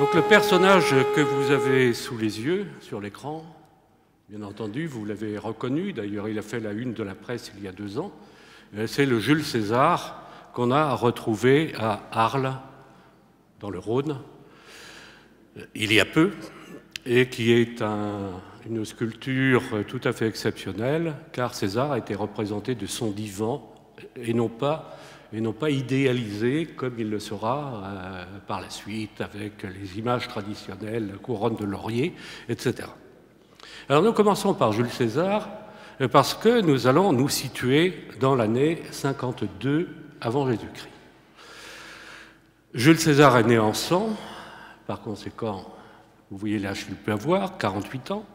Donc le personnage que vous avez sous les yeux, sur l'écran, bien entendu, vous l'avez reconnu, d'ailleurs il a fait la une de la presse il y a 2 ans, c'est le Jules César qu'on a retrouvé à Arles, dans le Rhône, il y a peu, et qui est une sculpture tout à fait exceptionnelle, car César a été représenté de son divan et non pas idéalisé comme il le sera par la suite avec les images traditionnelles, la couronne de laurier, etc. Alors nous commençons par Jules César parce que nous allons nous situer dans l'année 52 avant Jésus-Christ. Jules César est né en 100, par conséquent, vous voyez l'âge qu'il peut avoir, 48 ans,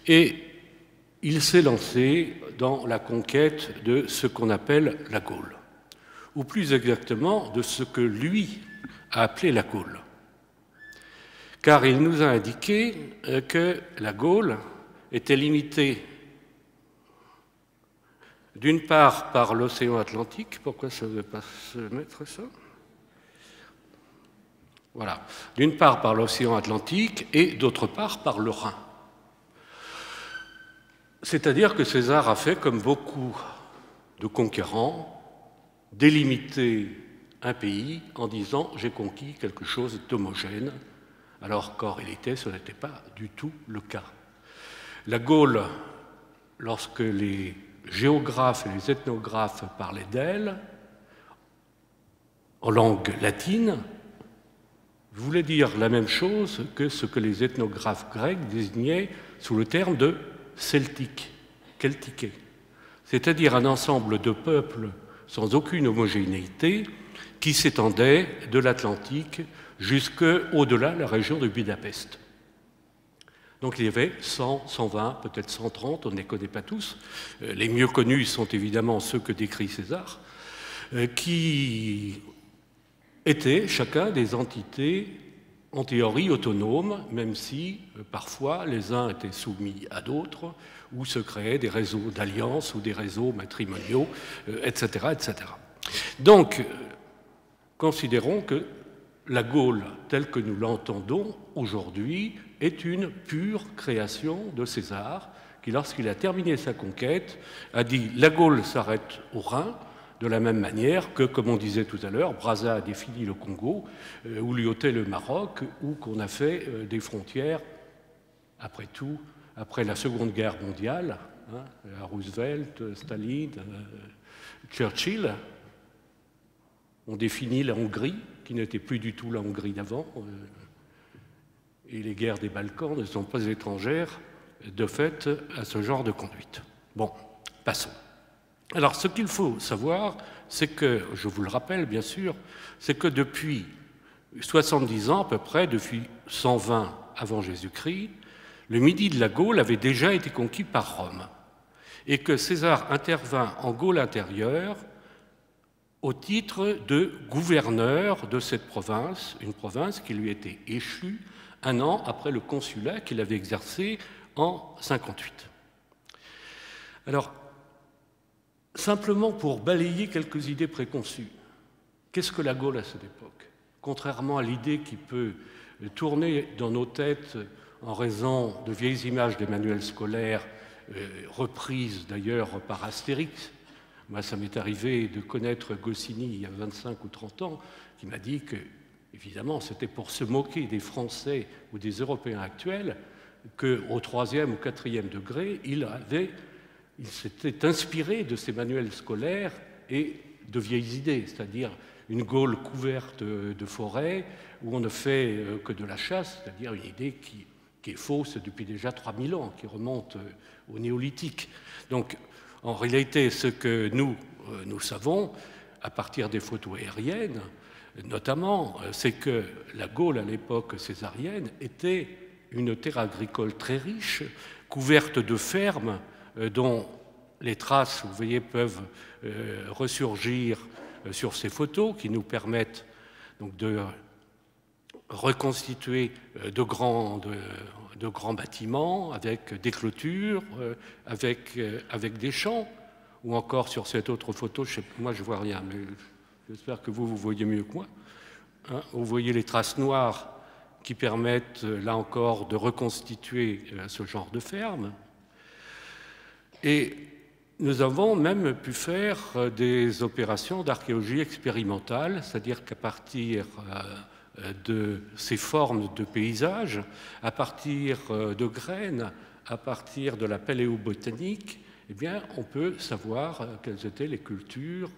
et il s'est lancé dans la conquête de ce qu'on appelle la Gaule, ou plus exactement de ce que lui a appelé la Gaule. Car il nous a indiqué que la Gaule était limitée d'une part par l'océan Atlantique. Pourquoi ça ne veut pas se mettre ça? Voilà. D'une part par l'océan Atlantique et d'autre part par le Rhin. C'est-à-dire que César a fait, comme beaucoup de conquérants, délimiter un pays en disant « j'ai conquis quelque chose d'homogène », alors qu'en réalité ce n'était pas du tout le cas. La Gaule, lorsque les géographes et les ethnographes parlaient d'elle, en langue latine, voulait dire la même chose que ce que les ethnographes grecs désignaient sous le terme de celtique, celtiqué, c'est-à-dire un ensemble de peuples sans aucune homogénéité qui s'étendait de l'Atlantique jusqu'au-delà de la région de Budapest. Donc il y avait 100, 120, peut-être 130, on ne les connaît pas tous. Les mieux connus sont évidemment ceux que décrit César, qui étaient chacun des entités en théorie autonomes, même si parfois les uns étaient soumis à d'autres, ou se créaient des réseaux d'alliances ou des réseaux matrimoniaux, etc., etc. Donc, considérons que la Gaule, telle que nous l'entendons aujourd'hui, est une pure création de César, qui, lorsqu'il a terminé sa conquête, a dit « la Gaule s'arrête au Rhin », de la même manière que, comme on disait tout à l'heure, Brazza a défini le Congo, ou Lyoté le Maroc, ou qu'on a fait des frontières, après tout, après la Seconde Guerre mondiale, hein, Roosevelt, Staline, Churchill, on définit la Hongrie, qui n'était plus du tout la Hongrie d'avant, et les guerres des Balkans ne sont pas étrangères, de fait, à ce genre de conduite. Bon, passons. Alors, ce qu'il faut savoir, c'est que, je vous le rappelle bien sûr, c'est que depuis 70 ans à peu près, depuis 120 avant Jésus-Christ, le midi de la Gaule avait déjà été conquis par Rome, et que César intervint en Gaule intérieure au titre de gouverneur de cette province, une province qui lui était échue 1 an après le consulat qu'il avait exercé en 58. Alors, simplement pour balayer quelques idées préconçues, qu'est-ce que la Gaule à cette époque? Contrairement à l'idée qui peut tourner dans nos têtes en raison de vieilles images des manuels scolaires, reprises d'ailleurs par Astérix. Moi, ça m'est arrivé de connaître Goscinny il y a 25 ou 30 ans, qui m'a dit que, évidemment, c'était pour se moquer des Français ou des Européens actuels qu'au 3e ou 4e degré, il s'était inspiré de ces manuels scolaires et de vieilles idées, c'est-à-dire une Gaule couverte de forêts où on ne fait que de la chasse, c'est-à-dire une idée qui est fausse depuis déjà 3000 ans, qui remonte au néolithique. Donc, en réalité, ce que nous savons, à partir des photos aériennes, notamment, c'est que la Gaule, à l'époque césarienne, était une terre agricole très riche, couverte de fermes, dont les traces, vous voyez, peuvent ressurgir sur ces photos qui nous permettent donc de reconstituer de grands bâtiments avec des clôtures, avec des champs, ou encore sur cette autre photo, moi je ne vois rien, mais j'espère que vous voyez mieux que moi. Hein, vous voyez les traces noires qui permettent, là encore, de reconstituer ce genre de ferme. Et nous avons même pu faire des opérations d'archéologie expérimentale, c'est-à-dire qu'à partir de ces formes de paysages, à partir de graines, à partir de la paléobotanique, eh bien, on peut savoir quelles étaient les cultures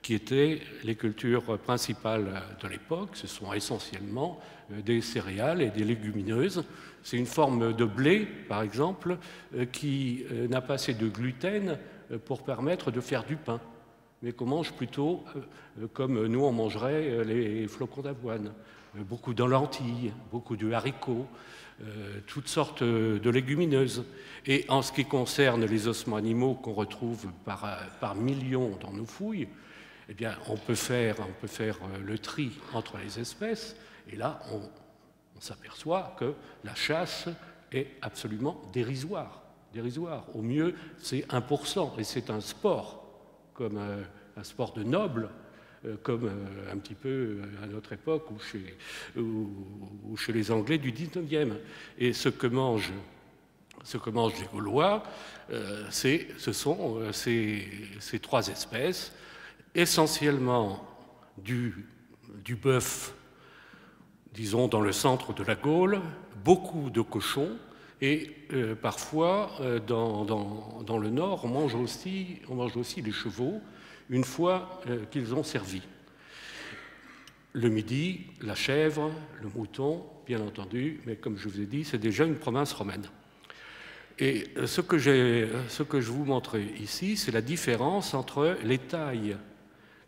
qui étaient les cultures principales de l'époque. Ce sont essentiellement des céréales et des légumineuses. C'est une forme de blé, par exemple, qui n'a pas assez de gluten pour permettre de faire du pain, mais qu'on mange plutôt comme nous on mangerait les flocons d'avoine. Beaucoup de lentilles, beaucoup de haricots, toutes sortes de légumineuses. Et en ce qui concerne les ossements animaux qu'on retrouve par millions dans nos fouilles, eh bien, on peut faire le tri entre les espèces, et là, on s'aperçoit que la chasse est absolument dérisoire. Au mieux, c'est 1%, et c'est un sport, comme un sport de noble, comme un petit peu à notre époque ou chez les Anglais du 19e. Et ce que mangent les Gaulois, ce sont ces trois espèces, essentiellement du bœuf, disons dans le centre de la Gaule, beaucoup de cochons, et parfois dans le nord on mange aussi les chevaux une fois qu'ils ont servi. Le midi, la chèvre, le mouton, bien entendu, mais comme je vous ai dit, c'est déjà une province romaine. Et ce que je vous montre ici, c'est la différence entre les tailles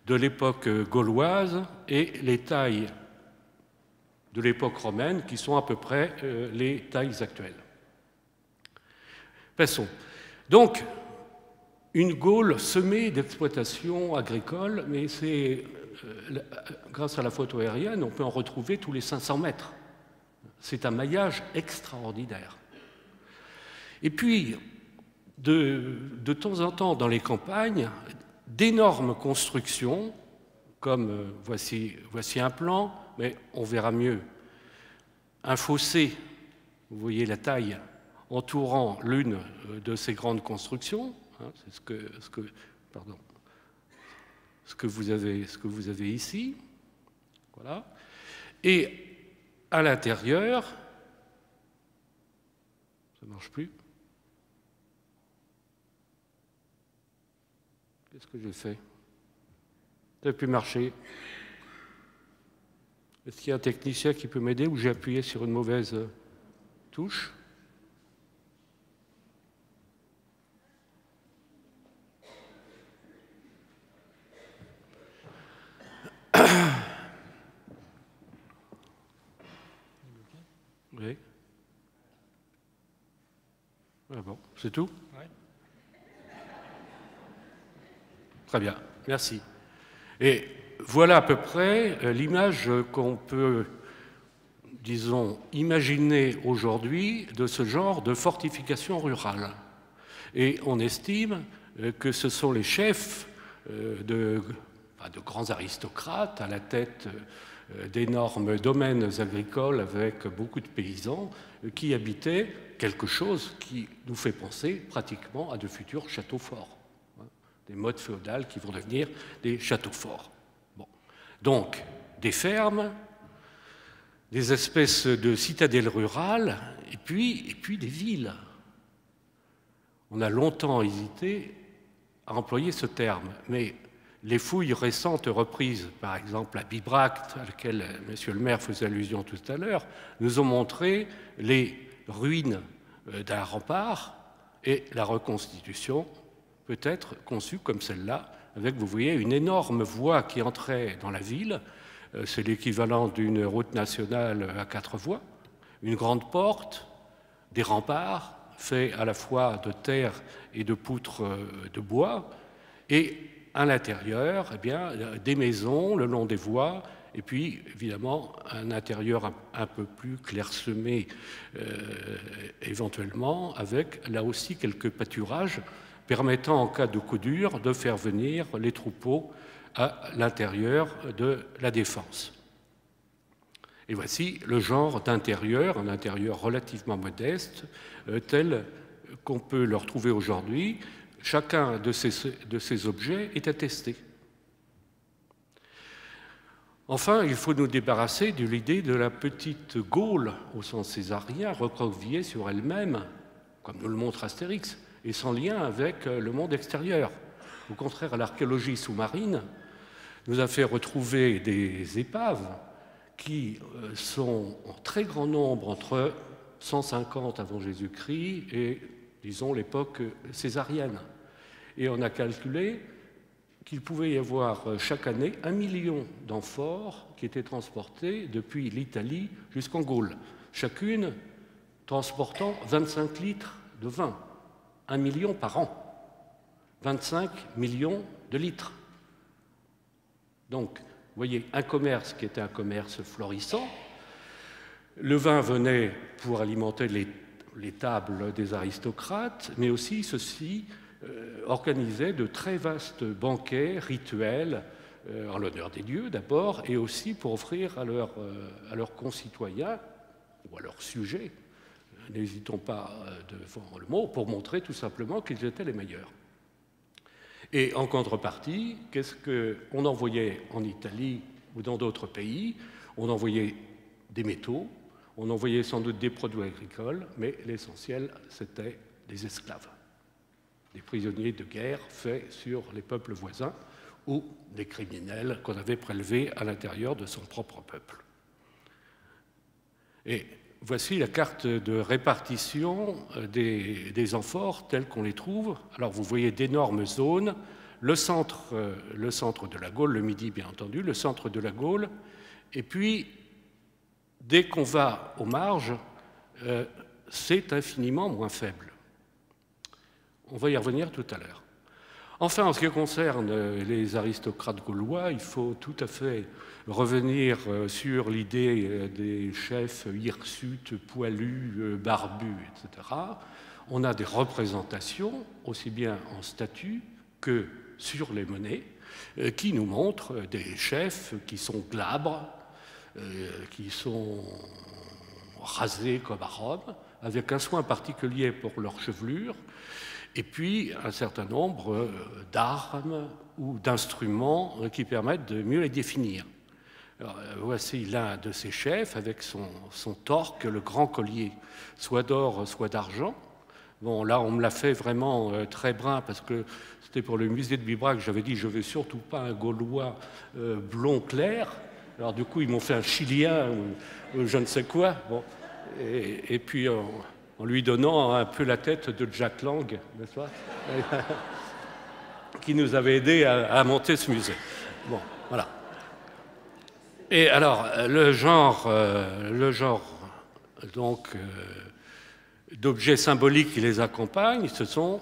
de l'époque gauloise et les tailles de l'époque romaine, qui sont à peu près les tailles actuelles. Passons. Donc, une Gaule semée d'exploitations agricoles, mais c'est grâce à la photo aérienne, on peut en retrouver tous les 500 mètres. C'est un maillage extraordinaire. Et puis, de temps en temps, dans les campagnes, d'énormes constructions, comme voici un plan, mais on verra mieux. Un fossé, vous voyez la taille, entourant l'une de ces grandes constructions, hein, c'est ce que vous avez ici, voilà. Et à l'intérieur, ça ne marche plus. Qu'est-ce que j'ai fait? Ça n'a plus marché. Est-ce qu'il y a un technicien qui peut m'aider ou j'ai appuyé sur une mauvaise touche? Oui. Ah bon, c'est tout? Oui. Très bien, merci. Et voilà à peu près l'image qu'on peut, disons, imaginer aujourd'hui de ce genre de fortification rurale. Et on estime que ce sont les chefs de grands aristocrates à la tête d'énormes domaines agricoles avec beaucoup de paysans qui habitaient quelque chose qui nous fait penser pratiquement à de futurs châteaux forts, hein, des modes féodales qui vont devenir des châteaux forts. Bon. Donc, des fermes, des espèces de citadelles rurales, et puis des villes. On a longtemps hésité à employer ce terme, mais les fouilles récentes reprises, par exemple à Bibracte, à laquelle M. le maire faisait allusion tout à l'heure, nous ont montré les ruines d'un rempart et la reconstitution peut être conçue comme celle-là, avec, vous voyez, une énorme voie qui entrait dans la ville. C'est l'équivalent d'une route nationale à 4 voies, une grande porte, des remparts faits à la fois de terre et de poutres de bois, et à l'intérieur, eh bien, des maisons le long des voies, et puis évidemment un intérieur un peu plus clairsemé éventuellement, avec là aussi quelques pâturages permettant en cas de coup dur de faire venir les troupeaux à l'intérieur de la défense. Et voici le genre d'intérieur, un intérieur relativement modeste, tel qu'on peut le retrouver aujourd'hui. Chacun de ces objets est attesté. Enfin, il faut nous débarrasser de l'idée de la petite Gaule, au sens césarien, recroquevillée sur elle-même, comme nous le montre Astérix, et sans lien avec le monde extérieur. Au contraire, l'archéologie sous-marine nous a fait retrouver des épaves qui sont en très grand nombre entre 150 avant Jésus-Christ et, disons, l'époque césarienne. Et on a calculé qu'il pouvait y avoir chaque année 1 million d'amphores qui étaient transportés depuis l'Italie jusqu'en Gaule, chacune transportant 25 litres de vin, 1 million par an, 25 millions de litres. Donc, vous voyez, un commerce qui était un commerce florissant. Le vin venait pour alimenter les tables des aristocrates, mais aussi ceci organisait de très vastes banquets rituels en l'honneur des dieux d'abord, et aussi pour offrir à leurs concitoyens ou à leurs sujets, n'hésitons pas devant le mot, pour montrer tout simplement qu'ils étaient les meilleurs. Et en contrepartie, qu'est-ce qu'on envoyait en Italie ou dans d'autres pays? On envoyait des métaux, on envoyait sans doute des produits agricoles, mais l'essentiel, c'était des esclaves, des prisonniers de guerre faits sur les peuples voisins ou des criminels qu'on avait prélevés à l'intérieur de son propre peuple. Et voici la carte de répartition des amphores tels qu'on les trouve. Alors vous voyez d'énormes zones, le centre de la Gaule, le Midi bien entendu, le centre de la Gaule, et puis dès qu'on va aux marges, c'est infiniment moins faible. On va y revenir tout à l'heure. Enfin, en ce qui concerne les aristocrates gaulois, il faut tout à fait revenir sur l'idée des chefs hirsutes, poilus, barbus, etc. On a des représentations, aussi bien en statue que sur les monnaies, qui nous montrent des chefs qui sont glabres, qui sont rasés comme à Rome, avec un soin particulier pour leur chevelure, et puis un certain nombre d'armes ou d'instruments qui permettent de mieux les définir. Alors, voici l'un de ces chefs avec son torque, le grand collier, soit d'or, soit d'argent. Bon, là, on me l'a fait vraiment très brun parce que c'était pour le musée de Bibrac. J'avais dit, je ne veux surtout pas un Gaulois blond clair. Alors, du coup, ils m'ont fait un Chilien ou je ne sais quoi. Bon. Et puis, en lui donnant un peu la tête de Jack Lang, n'est-ce pas, qui nous avait aidé à monter ce musée. Bon, voilà. Et alors, le genre donc, d'objets symboliques qui les accompagnent, ce sont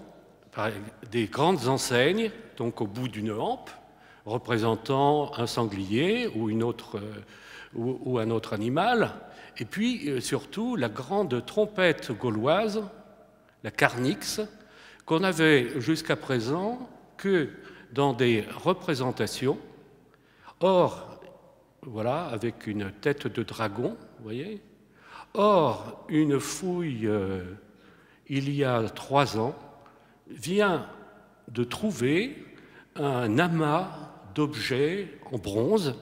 des grandes enseignes, donc au bout d'une hampe, représentant un sanglier ou un autre animal, et puis surtout la grande trompette gauloise, la carnix, qu'on avait jusqu'à présent que dans des représentations. Or, voilà, avec une tête de dragon, vous voyez. Or, une fouille, il y a 3 ans, vient de trouver un amas d'objets en bronze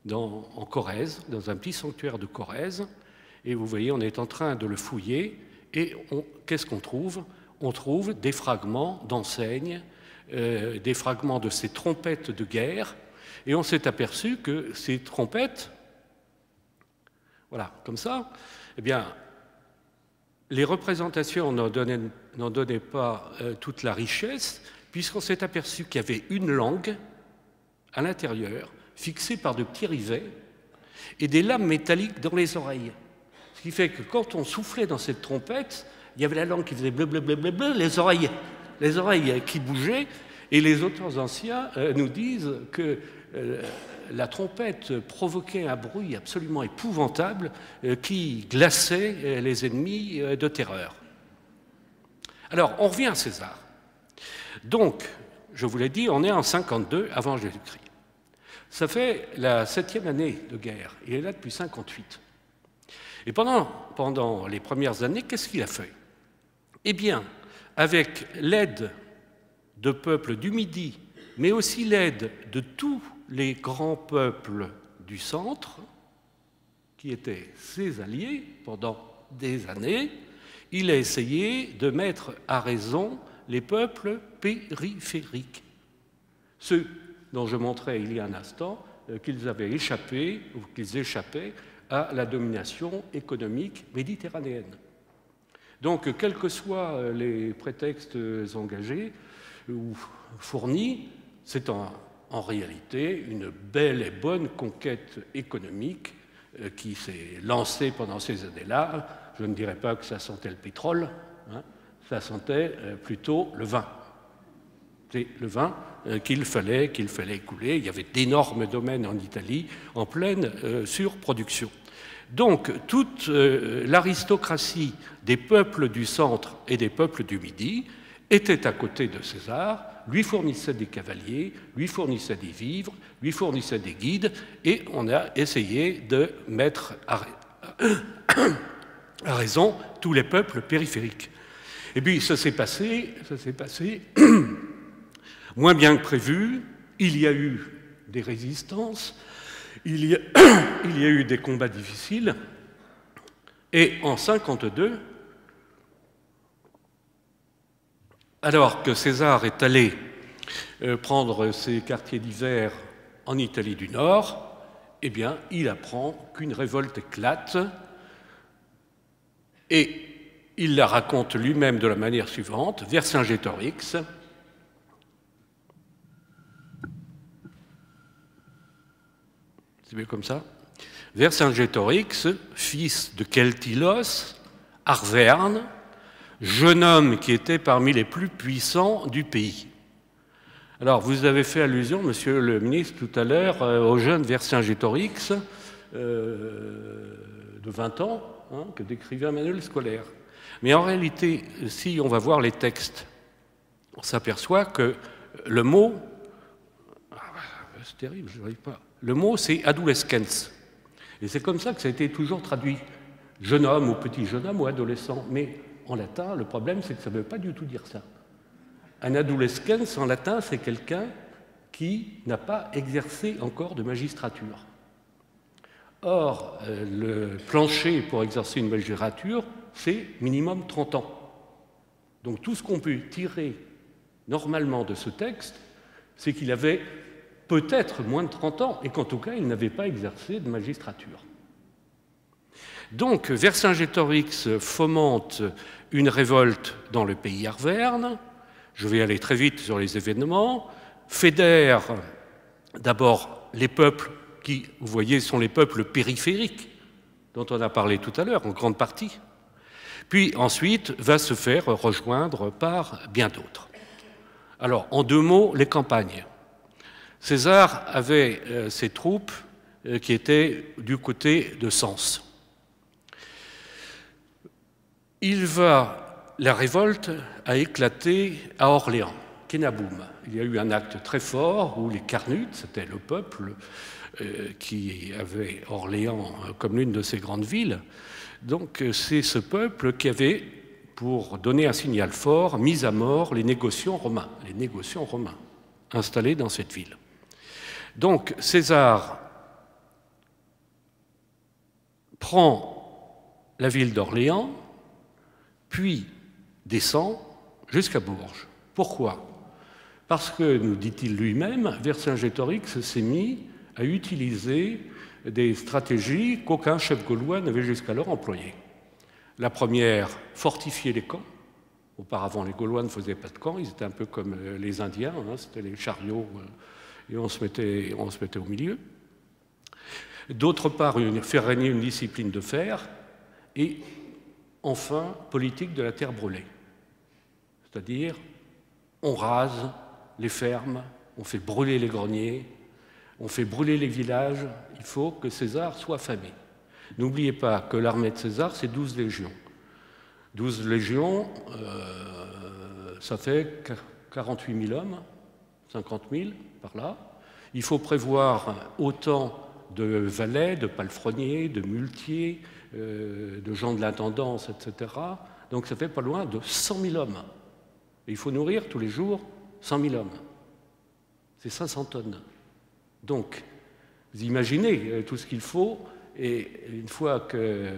en Corrèze, dans un petit sanctuaire de Corrèze. Et vous voyez, on est en train de le fouiller. Et qu'est-ce qu'on trouve? On trouve des fragments d'enseignes, des fragments de ces trompettes de guerre. Et on s'est aperçu que ces trompettes, voilà, comme ça, eh bien, les représentations n'en donnaient pas toute la richesse, puisqu'on s'est aperçu qu'il y avait une langue à l'intérieur, fixée par de petits rivets, et des lames métalliques dans les oreilles. Ce qui fait que quand on soufflait dans cette trompette, il y avait la langue qui faisait bleu, bleu, bleu, bleu, bleu, les oreilles qui bougeaient, et les auteurs anciens nous disent que la trompette provoquait un bruit absolument épouvantable qui glaçait les ennemis de terreur. Alors, on revient à César. Donc, je vous l'ai dit, on est en 52 avant Jésus-Christ. Ça fait la 7e année de guerre. Il est là depuis 1958. Et pendant les premières années, qu'est-ce qu'il a fait? Eh bien, avec l'aide de peuples du Midi, mais aussi l'aide de tous les grands peuples du centre, qui étaient ses alliés pendant des années, il a essayé de mettre à raison les peuples périphériques. Ceux dont je montrais il y a un instant qu'ils avaient échappé, ou qu'ils échappaient à la domination économique méditerranéenne. Donc, quels que soient les prétextes engagés ou fournis, c'est en réalité une belle et bonne conquête économique qui s'est lancée pendant ces années-là. Je ne dirais pas que ça sentait le pétrole, hein, ça sentait plutôt le vin. C'est le vin qu'il fallait écouler. Il y avait d'énormes domaines en Italie en pleine surproduction. Donc, toute l'aristocratie des peuples du centre et des peuples du Midi était à côté de César, lui fournissait des cavaliers, lui fournissait des vivres, lui fournissait des guides, et on a essayé de mettre à raison tous les peuples périphériques. Et puis, ça s'est passé moins bien que prévu. Il y a eu des résistances, il y a eu des combats difficiles, et en 1952, alors que César est allé prendre ses quartiers d'hiver en Italie du Nord, eh bien, il apprend qu'une révolte éclate, et il la raconte lui-même de la manière suivante: Vercingétorix, c'est bien comme ça, Vercingétorix, fils de Keltilos, Arverne, jeune homme qui était parmi les plus puissants du pays. Alors, vous avez fait allusion, monsieur le ministre, tout à l'heure, au jeune Vercingétorix de 20 ans, hein, que décrivait un manuel scolaire. Mais en réalité, si on va voir les textes, on s'aperçoit que le mot, c'est terrible, je n'arrive pas, le mot c'est adolescens. Et c'est comme ça que ça a été toujours traduit, jeune homme ou petit jeune homme ou adolescent. Mais en latin, le problème c'est que ça ne veut pas du tout dire ça. Un adolescens en latin, c'est quelqu'un qui n'a pas exercé encore de magistrature. Or, le plancher pour exercer une magistrature, c'est minimum 30 ans. Donc tout ce qu'on peut tirer normalement de ce texte, c'est qu'il avait peut-être moins de 30 ans, et qu'en tout cas, il n'avait pas exercé de magistrature. Donc, Vercingétorix fomente une révolte dans le pays arverne. Je vais aller très vite sur les événements. Fédère d'abord les peuples qui, vous voyez, sont les peuples périphériques, dont on a parlé tout à l'heure, en grande partie. Puis ensuite, va se faire rejoindre par bien d'autres. Alors, en 2 mots, les campagnes. César avait ses troupes qui étaient du côté de Sens. La révolte a éclaté à Orléans, Kénaboum. Il y a eu un acte très fort où les Carnutes, c'était le peuple qui avait Orléans comme l'une de ses grandes villes. Donc c'est ce peuple qui avait, pour donner un signal fort, mis à mort les négociants romains installés dans cette ville. Donc César prend la ville d'Orléans, puis descend jusqu'à Bourges. Pourquoi? Parce que, nous dit-il lui-même, Vercingétorix s'est mis à utiliser des stratégies qu'aucun chef gaulois n'avait jusqu'alors employées. La première, fortifier les camps. Auparavant, les Gaulois ne faisaient pas de camps, ils étaient un peu comme les Indiens, hein, c'était les chariots, et on se mettait au milieu. D'autre part, faire régner une discipline de fer, et enfin, politique de la terre brûlée. C'est-à-dire, on rase les fermes, on fait brûler les greniers, on fait brûler les villages, il faut que César soit affamé. N'oubliez pas que l'armée de César, c'est 12 légions. 12 légions, ça fait 48 000 hommes, 50 000 par là. Il faut prévoir autant de valets, de palefreniers, de muletiers, de gens de l'intendance, etc. Donc ça fait pas loin de 100 000 hommes. Et il faut nourrir tous les jours 100 000 hommes. C'est 500 tonnes. Donc, vous imaginez tout ce qu'il faut, et une fois que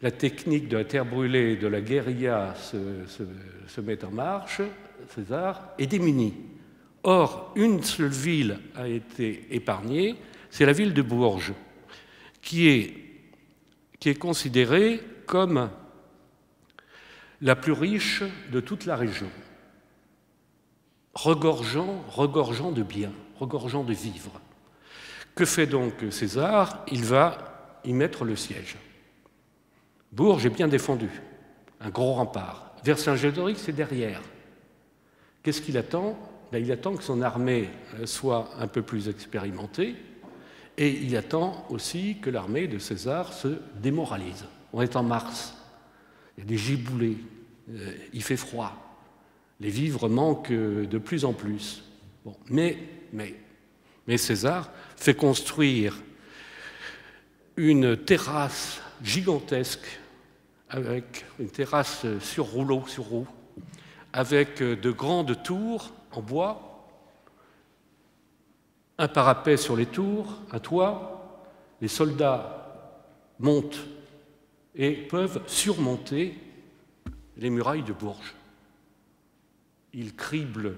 la technique de la terre brûlée et de la guérilla se met en marche, César est démuni. Or, une seule ville a été épargnée, c'est la ville de Bourges, qui est considérée comme la plus riche de toute la région, regorgeant de biens, regorgeant de vivres. Que fait donc César? Il va y mettre le siège. Bourges est bien défendu, un gros rempart. Vercingétorix, c'est derrière. Qu'est-ce qu'il attend? Il attend que son armée soit un peu plus expérimentée, et il attend aussi que l'armée de César se démoralise. On est en mars, il y a des giboulées, il fait froid, les vivres manquent de plus en plus. Bon, mais César fait construire une terrasse gigantesque, avec une terrasse sur rouleau, sur roue, avec de grandes tours en bois, un parapet sur les tours, un toit. Les soldats montent et peuvent surmonter les murailles de Bourges. Ils criblent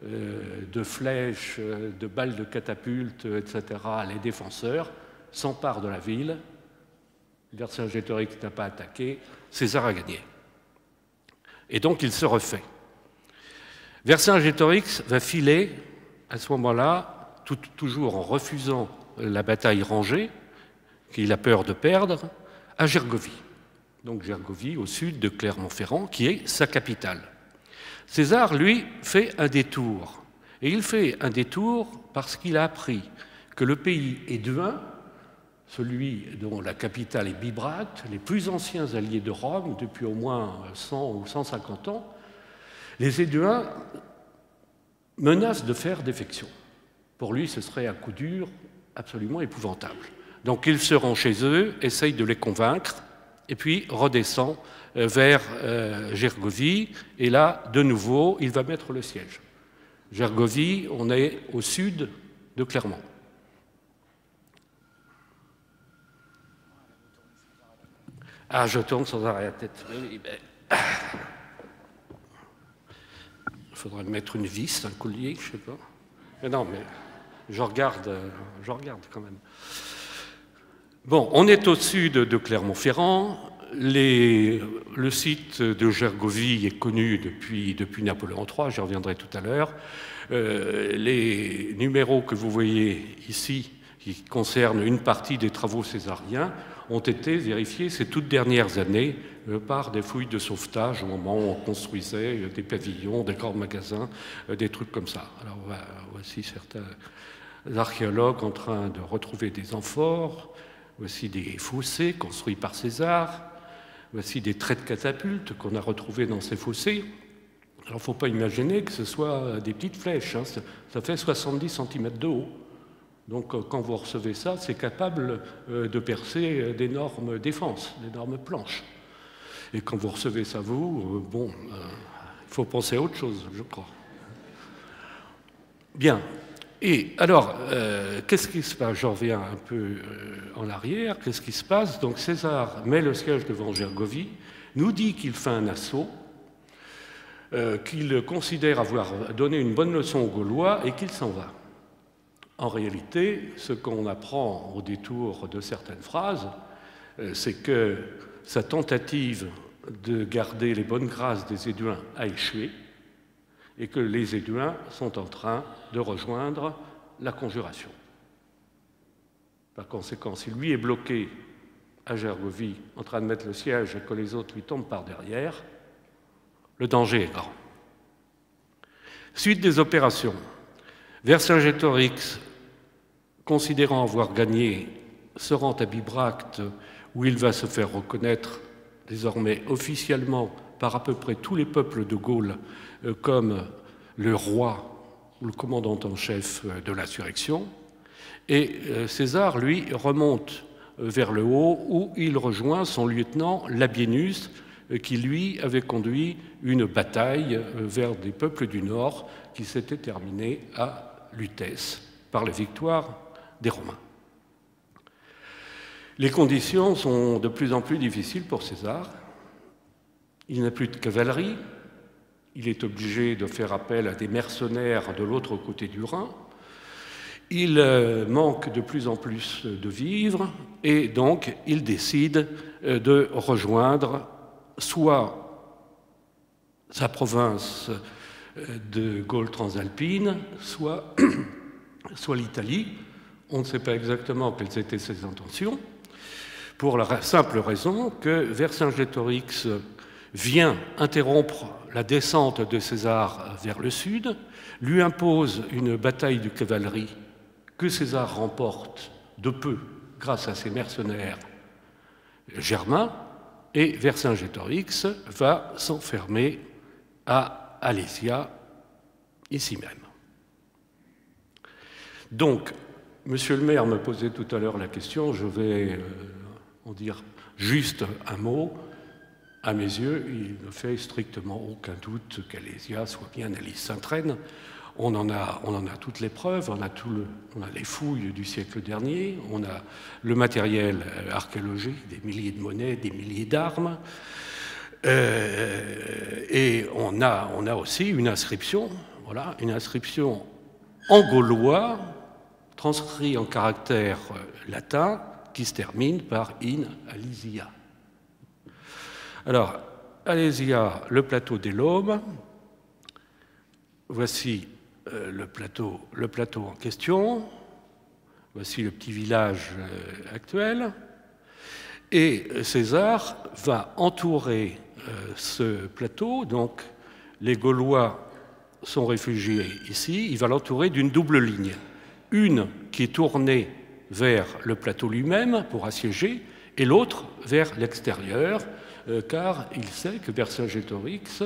de flèches, de balles de catapulte, etc., les défenseurs, s'emparent de la ville. Vercingétorix n'a pas attaqué, César a gagné. Et donc il se refait. Vercingétorix va filer, à ce moment-là, toujours en refusant la bataille rangée, qu'il a peur de perdre, à Gergovie. Donc Gergovie, au sud de Clermont-Ferrand, qui est sa capitale. César, lui, fait un détour. Et il fait un détour parce qu'il a appris que le pays éduin, celui dont la capitale est Bibracte, les plus anciens alliés de Rome depuis au moins 100 ou 150 ans, les Éduins menacent de faire défection. Pour lui, ce serait un coup dur absolument épouvantable. Donc il se rend chez eux, essaye de les convaincre, et puis redescend vers Gergovie, et là, de nouveau, il va mettre le siège. Gergovie, on est au sud de Clermont. Ah, je tourne sans arrêt la tête. Oui, ben... Il faudrait mettre une vis, un collier, je ne sais pas. Mais non, mais je regarde quand même. Bon, on est au sud de Clermont-Ferrand. Le site de Gergovie est connu depuis Napoléon III, j'y reviendrai tout à l'heure. Les numéros que vous voyez ici, qui concernent une partie des travaux césariens, ont été vérifiés ces toutes dernières années par des fouilles de sauvetage au moment où on construisait des pavillons, des grands magasins, des trucs comme ça. Alors voici certains archéologues en train de retrouver des amphores, voici des fossés construits par César, voici des traits de catapultes qu'on a retrouvés dans ces fossés. Alors il ne faut pas imaginer que ce soit des petites flèches, hein. Ça fait 70 cm de haut. Donc quand vous recevez ça, c'est capable de percer d'énormes défenses, d'énormes planches. Et quand vous recevez ça, il faut penser à autre chose, je crois. Bien. Et alors, qu'est-ce qui se passe? J'en reviens un peu en arrière. Qu'est-ce qui se passe? Donc César met le siège devant Gergovie, nous dit qu'il fait un assaut, qu'il considère avoir donné une bonne leçon aux Gaulois et qu'il s'en va. En réalité, ce qu'on apprend au détour de certaines phrases, c'est que sa tentative de garder les bonnes grâces des Éduins a échoué et que les Éduins sont en train de rejoindre la conjuration. Par conséquent, si lui est bloqué à Gergovie en train de mettre le siège et que les autres lui tombent par derrière, le danger est grand. Suite des opérations. Vercingétorix, considérant avoir gagné, se rend à Bibracte, où il va se faire reconnaître désormais officiellement par à peu près tous les peuples de Gaule comme le roi le commandant en chef de l'insurrection, et César, lui, remonte vers le haut où il rejoint son lieutenant Labienus, qui, lui, avait conduit une bataille vers des peuples du Nord qui s'était terminée à Lutèce par la victoire des Romains. Les conditions sont de plus en plus difficiles pour César. Il n'a plus de cavalerie, il est obligé de faire appel à des mercenaires de l'autre côté du Rhin. Il manque de plus en plus de vivres et donc il décide de rejoindre soit sa province de Gaule transalpine, soit l'Italie. On ne sait pas exactement quelles étaient ses intentions, pour la simple raison que Vercingétorix vient interrompre la descente de César vers le sud, lui impose une bataille de cavalerie que César remporte de peu grâce à ses mercenaires germains, et Vercingétorix va s'enfermer à Alésia, ici même. Donc, Monsieur le maire me posait tout à l'heure la question, je vais en dire juste un mot. À mes yeux, il ne fait strictement aucun doute qu'Alésia soit bien Alys-Sainte-Reine. On en a toutes les preuves, on a les fouilles du siècle dernier, on a le matériel archéologique, des milliers de monnaies, des milliers d'armes, et on a aussi une inscription, voilà, une inscription en gaulois, transcrit en caractère latin, qui se termine par in Alysia. Alors, Alésia, le plateau des Laumes, voici le plateau en question, voici le petit village actuel, et César va entourer ce plateau, donc les Gaulois sont réfugiés ici, il va l'entourer d'une double ligne, une qui est tournée vers le plateau lui-même pour assiéger, et l'autre vers l'extérieur, car il sait que Vercingétorix,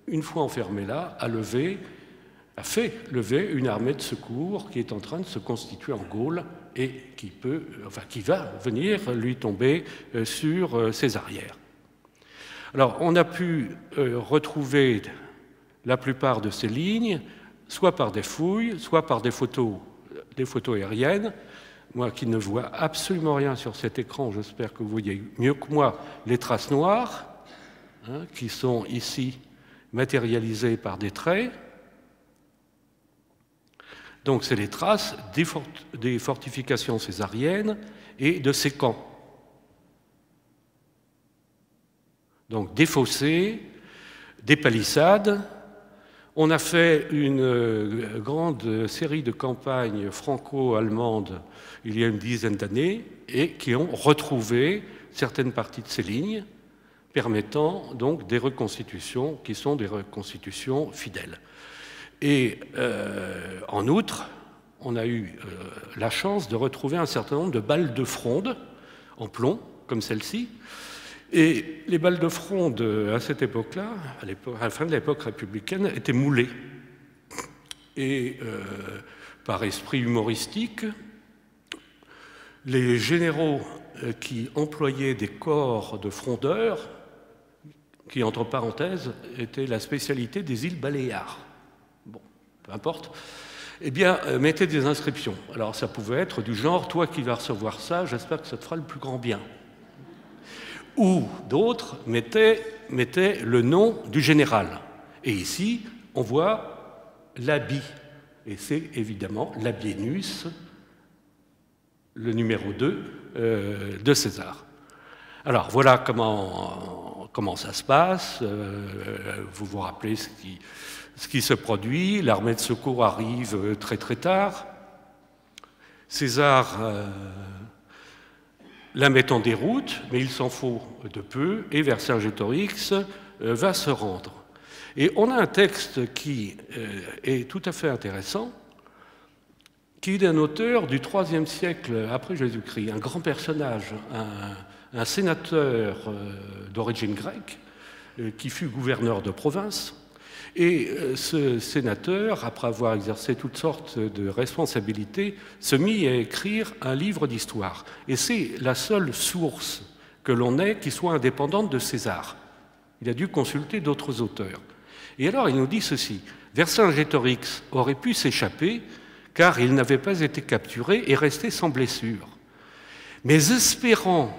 une fois enfermé là, a fait lever une armée de secours qui est en train de se constituer en Gaule et qui va venir lui tomber sur ses arrières. Alors, on a pu retrouver la plupart de ces lignes, soit par des fouilles, soit par des photos aériennes. Moi qui ne vois absolument rien sur cet écran, j'espère que vous voyez mieux que moi les traces noires, qui sont ici matérialisées par des traits. Donc c'est les traces des fortifications césariennes et de ces camps. Donc des fossés, des palissades. On a fait une grande série de campagnes franco-allemandes il y a une dizaine d'années et qui ont retrouvé certaines parties de ces lignes, permettant donc des reconstitutions qui sont des reconstitutions fidèles. Et en outre, on a eu la chance de retrouver un certain nombre de balles de fronde en plomb, comme celle-ci. Et les balles de fronde, à cette époque-là, à la fin de l'époque républicaine, étaient moulées. Et par esprit humoristique, les généraux qui employaient des corps de frondeurs, qui, entre parenthèses, étaient la spécialité des îles Baléares, bon, peu importe, eh bien, mettaient des inscriptions. Alors, ça pouvait être du genre « Toi qui vas recevoir ça, j'espère que ça te fera le plus grand bien ». Ou d'autres mettaient le nom du général. Et ici, on voit l'habit. Et c'est évidemment Labienus, le numéro 2 de César. Alors, voilà comment ça se passe. Vous vous rappelez ce qui se produit. L'armée de secours arrive très très tard. César la met en déroute, mais il s'en faut de peu, et Vercingétorix va se rendre. Et on a un texte qui est tout à fait intéressant, qui est d'un auteur du IIIe siècle après Jésus-Christ, un grand personnage, un sénateur d'origine grecque, qui fut gouverneur de province, Et ce sénateur, après avoir exercé toutes sortes de responsabilités, se mit à écrire un livre d'histoire. Et c'est la seule source que l'on ait qui soit indépendante de César. Il a dû consulter d'autres auteurs. Et alors il nous dit ceci: Vercingétorix aurait pu s'échapper car il n'avait pas été capturé et resté sans blessure. Mais espérant,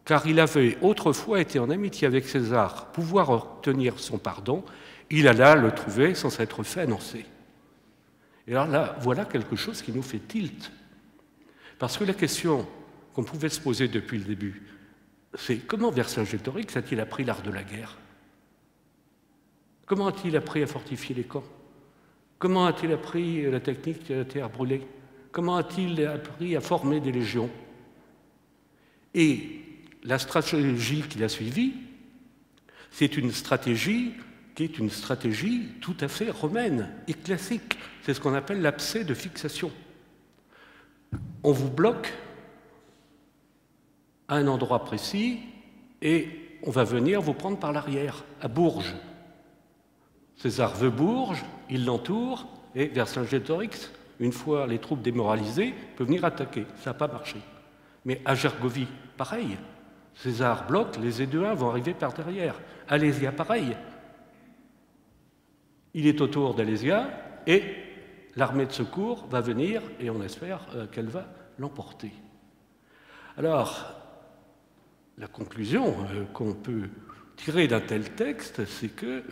car il avait autrefois été en amitié avec César, pouvoir obtenir son pardon, il alla le trouver sans s'être fait annoncer. Et alors là, voilà quelque chose qui nous fait tilt. Parce que la question qu'on pouvait se poser depuis le début, c'est comment Vercingétorix a-t-il appris l'art de la guerre? Comment a-t-il appris à fortifier les camps? Comment a-t-il appris la technique de la terre brûlée? Comment a-t-il appris à former des légions? Et la stratégie qu'il a suivie, c'est une stratégie qui est une stratégie tout à fait romaine et classique. C'est ce qu'on appelle l'abcès de fixation. On vous bloque à un endroit précis et on va venir vous prendre par l'arrière, à Bourges. César veut Bourges, il l'entoure, et Vercingétorix, une fois les troupes démoralisées, peut venir attaquer. Ça n'a pas marché. Mais à Gergovie, pareil. César bloque, les Éduins vont arriver par derrière. Alésia, pareil. Il est autour d'Alésia, et l'armée de secours va venir, et on espère qu'elle va l'emporter. Alors, la conclusion qu'on peut tirer d'un tel texte, c'est que,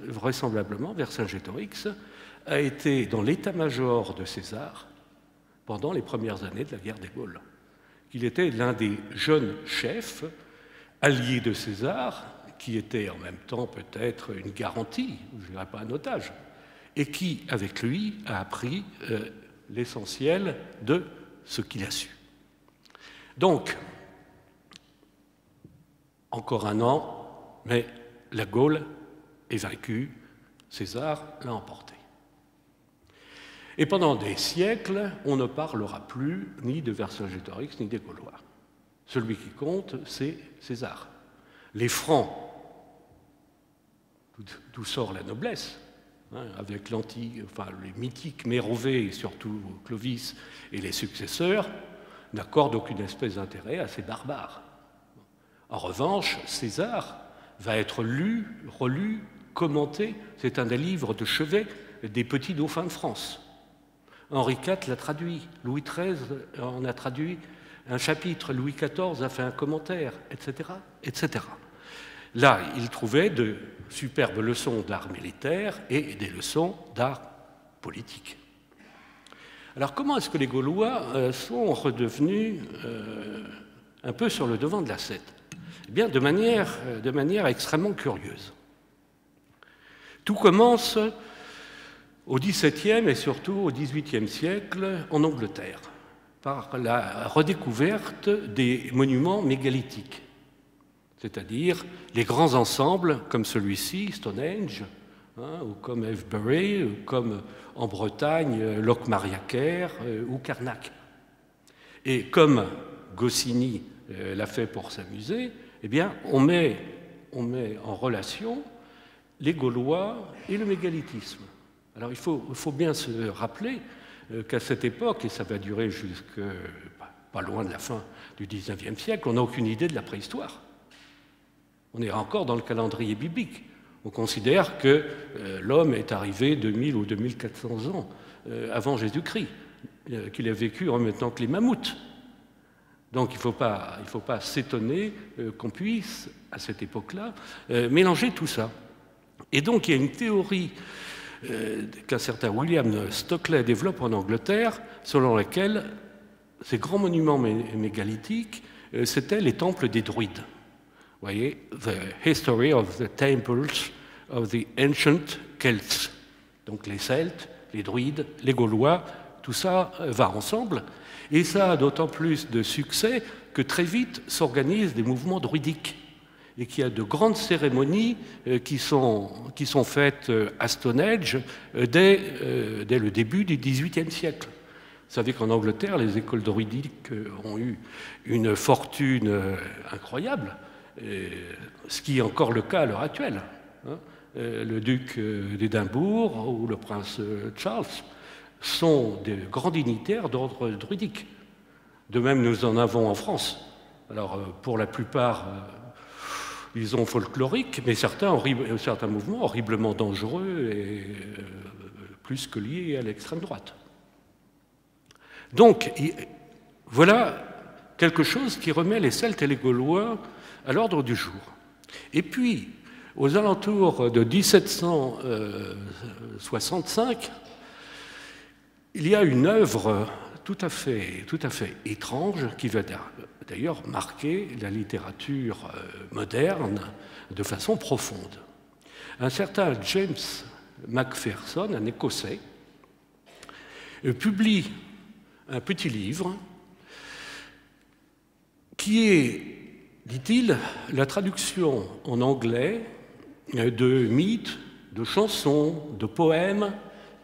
vraisemblablement, Vercingétorix a été dans l'état-major de César pendant les premières années de la guerre des Gaules. Il était l'un des jeunes chefs alliés de César, qui était en même temps peut-être une garantie, je ne dirais pas un otage, et qui, avec lui, a appris l'essentiel de ce qu'il a su. Donc, encore un an, mais la Gaule est vaincue, César l'a emportée. Et pendant des siècles, on ne parlera plus ni de Vercingétorix ni des Gaulois. Celui qui compte, c'est César. Les Francs, d'où sort la noblesse, hein, avec les mythiques Mérovée et surtout Clovis et les successeurs, n'accordent aucune espèce d'intérêt à ces barbares. En revanche, César va être lu, relu, commenté. C'est un des livres de chevet des petits dauphins de France. Henri IV l'a traduit, Louis XIII en a traduit un chapitre, Louis XIV a fait un commentaire, etc., etc. Là, il trouvait de superbes leçons d'art militaire et des leçons d'art politique. Alors, comment est-ce que les Gaulois sont redevenus un peu sur le devant de la scène? Eh bien, de manière extrêmement curieuse. Tout commence au XVIIe et surtout au XVIIIe siècle en Angleterre, par la redécouverte des monuments mégalithiques, c'est-à-dire les grands ensembles comme celui-ci, Stonehenge, hein, ou comme Avebury, ou comme en Bretagne, Locmariaquer ou Carnac. Et comme Goscinny l'a fait pour s'amuser, eh bien, on met en relation les Gaulois et le mégalithisme. Alors il faut bien se rappeler qu'à cette époque, et ça va durer jusque pas loin de la fin du XIXe siècle, on n'a aucune idée de la préhistoire. On est encore dans le calendrier biblique. On considère que l'homme est arrivé 2000 ou 2400 ans avant Jésus-Christ, qu'il a vécu en même temps que les mammouths. Donc il ne faut pas s'étonner qu'on puisse, à cette époque-là, mélanger tout ça. Et donc il y a une théorie qu'un certain William Stockley développe en Angleterre, selon laquelle ces grands monuments mégalithiques, c'étaient les temples des druides. Vous voyez, The History of the Temples of the Ancient Celts. Donc les Celtes, les druides, les Gaulois, tout ça va ensemble. Et ça a d'autant plus de succès que très vite s'organisent des mouvements druidiques et qu'il y a de grandes cérémonies qui sont faites à Stonehenge dès le début du XVIIIe siècle. Vous savez qu'en Angleterre, les écoles druidiques ont eu une fortune incroyable, ce qui est encore le cas à l'heure actuelle. le duc d'Édimbourg ou le prince Charles, sont des grands dignitaires d'ordre druidique. De même, nous en avons en France. Alors, pour la plupart, disons folkloriques, mais certains mouvements horriblement dangereux et plus que liés à l'extrême droite. Donc, voilà quelque chose qui remet les Celtes et les Gaulois à l'ordre du jour. Et puis, aux alentours de 1765, il y a une œuvre tout à fait étrange qui va d'ailleurs marquer la littérature moderne de façon profonde. Un certain James Macpherson, un Écossais, publie un petit livre qui est, dit-il, la traduction en anglais de mythes, de chansons, de poèmes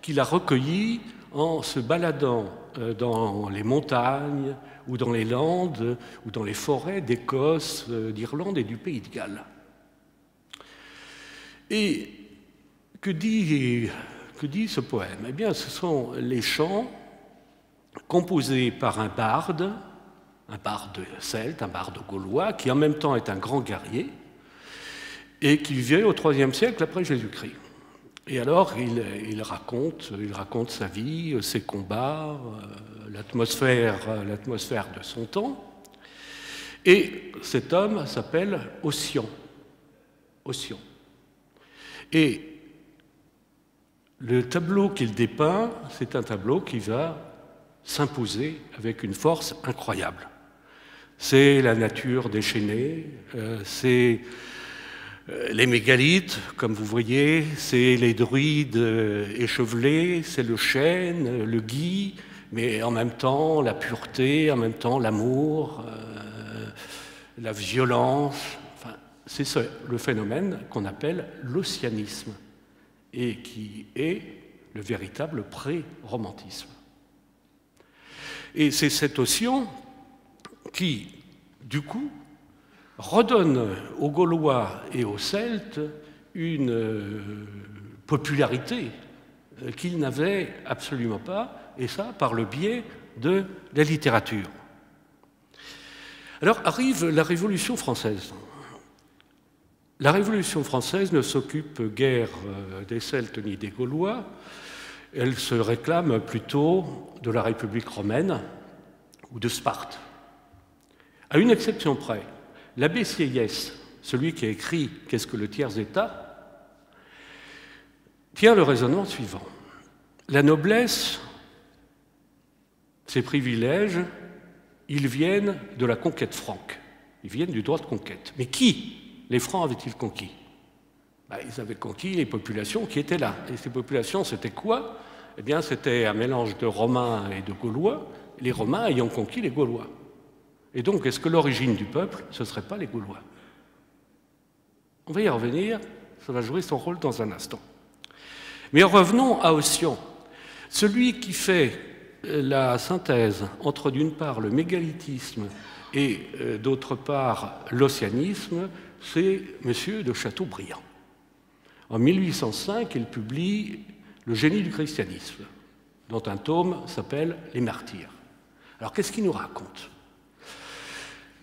qu'il a recueillis en se baladant dans les montagnes ou dans les landes ou dans les forêts d'Écosse, d'Irlande et du Pays de Galles. Et que dit ce poème? Eh bien, ce sont les chants composés par un barde celte, un barde gaulois, qui en même temps est un grand guerrier et qui vivait au IIIe siècle après Jésus-Christ. Et alors, il raconte sa vie, ses combats, l'atmosphère de son temps. Et cet homme s'appelle Ossian. Et le tableau qu'il dépeint, c'est un tableau qui va s'imposer avec une force incroyable. C'est la nature déchaînée, c'est les mégalithes, comme vous voyez, c'est les druides échevelés, c'est le chêne, le gui, mais en même temps la pureté, en même temps l'amour, la violence. Enfin, c'est le phénomène qu'on appelle l'ossianisme et qui est le véritable pré-romantisme. Et c'est cet Ossian qui, du coup, redonne aux Gaulois et aux Celtes une popularité qu'ils n'avaient absolument pas, et ça par le biais de la littérature. Alors arrive la Révolution française. La Révolution française ne s'occupe guère des Celtes ni des Gaulois, elle se réclame plutôt de la République romaine ou de Sparte. À une exception près, l'abbé Sieyès, celui qui a écrit « Qu'est-ce que le tiers-État ?», tient le raisonnement suivant. La noblesse, ses privilèges, ils viennent de la conquête franque, ils viennent du droit de conquête. Mais qui les Francs avaient-ils conquis? Ils avaient conquis les populations qui étaient là. Et ces populations, c'était quoi? Eh bien, c'était un mélange de Romains et de Gaulois, les Romains ayant conquis les Gaulois. Et donc, est-ce que l'origine du peuple, ce ne serait pas les Gaulois? On va y revenir, ça va jouer son rôle dans un instant. Mais revenons à Ossian, celui qui fait la synthèse entre, d'une part, le mégalithisme et, d'autre part, l'ossianisme, c'est M. de Chateaubriand. En 1805, il publie Le génie du christianisme, dont un tome s'appelle Les Martyrs. Alors, qu'est-ce qu'il nous raconte?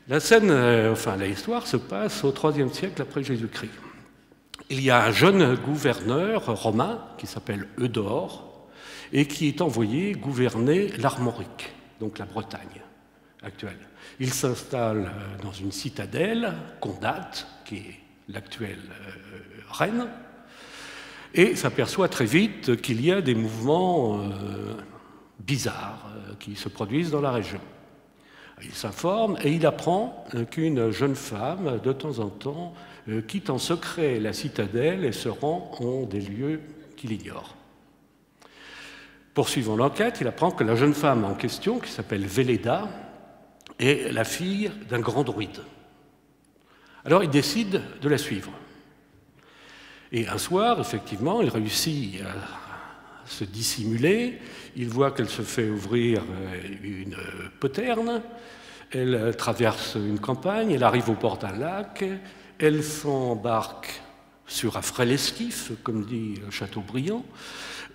La histoire se passe au IIIe siècle après Jésus-Christ. Il y a un jeune gouverneur romain qui s'appelle Eudore et qui est envoyé gouverner l'Armorique, donc la Bretagne actuelle. Il s'installe dans une citadelle, Condate, qui est l'actuelle Rennes, et s'aperçoit très vite qu'il y a des mouvements bizarres qui se produisent dans la région. Il s'informe et il apprend qu'une jeune femme, de temps en temps, quitte en secret la citadelle et se rend en des lieux qu'il ignore. Poursuivant l'enquête, il apprend que la jeune femme en question, qui s'appelle Véléda, est la fille d'un grand druide. Alors il décide de la suivre. Et un soir, effectivement, il réussit à se dissimuler. Il voit qu'elle se fait ouvrir une poterne. Elle traverse une campagne, elle arrive au bord d'un lac. Elle s'embarque sur un frêle esquif, comme dit Chateaubriand.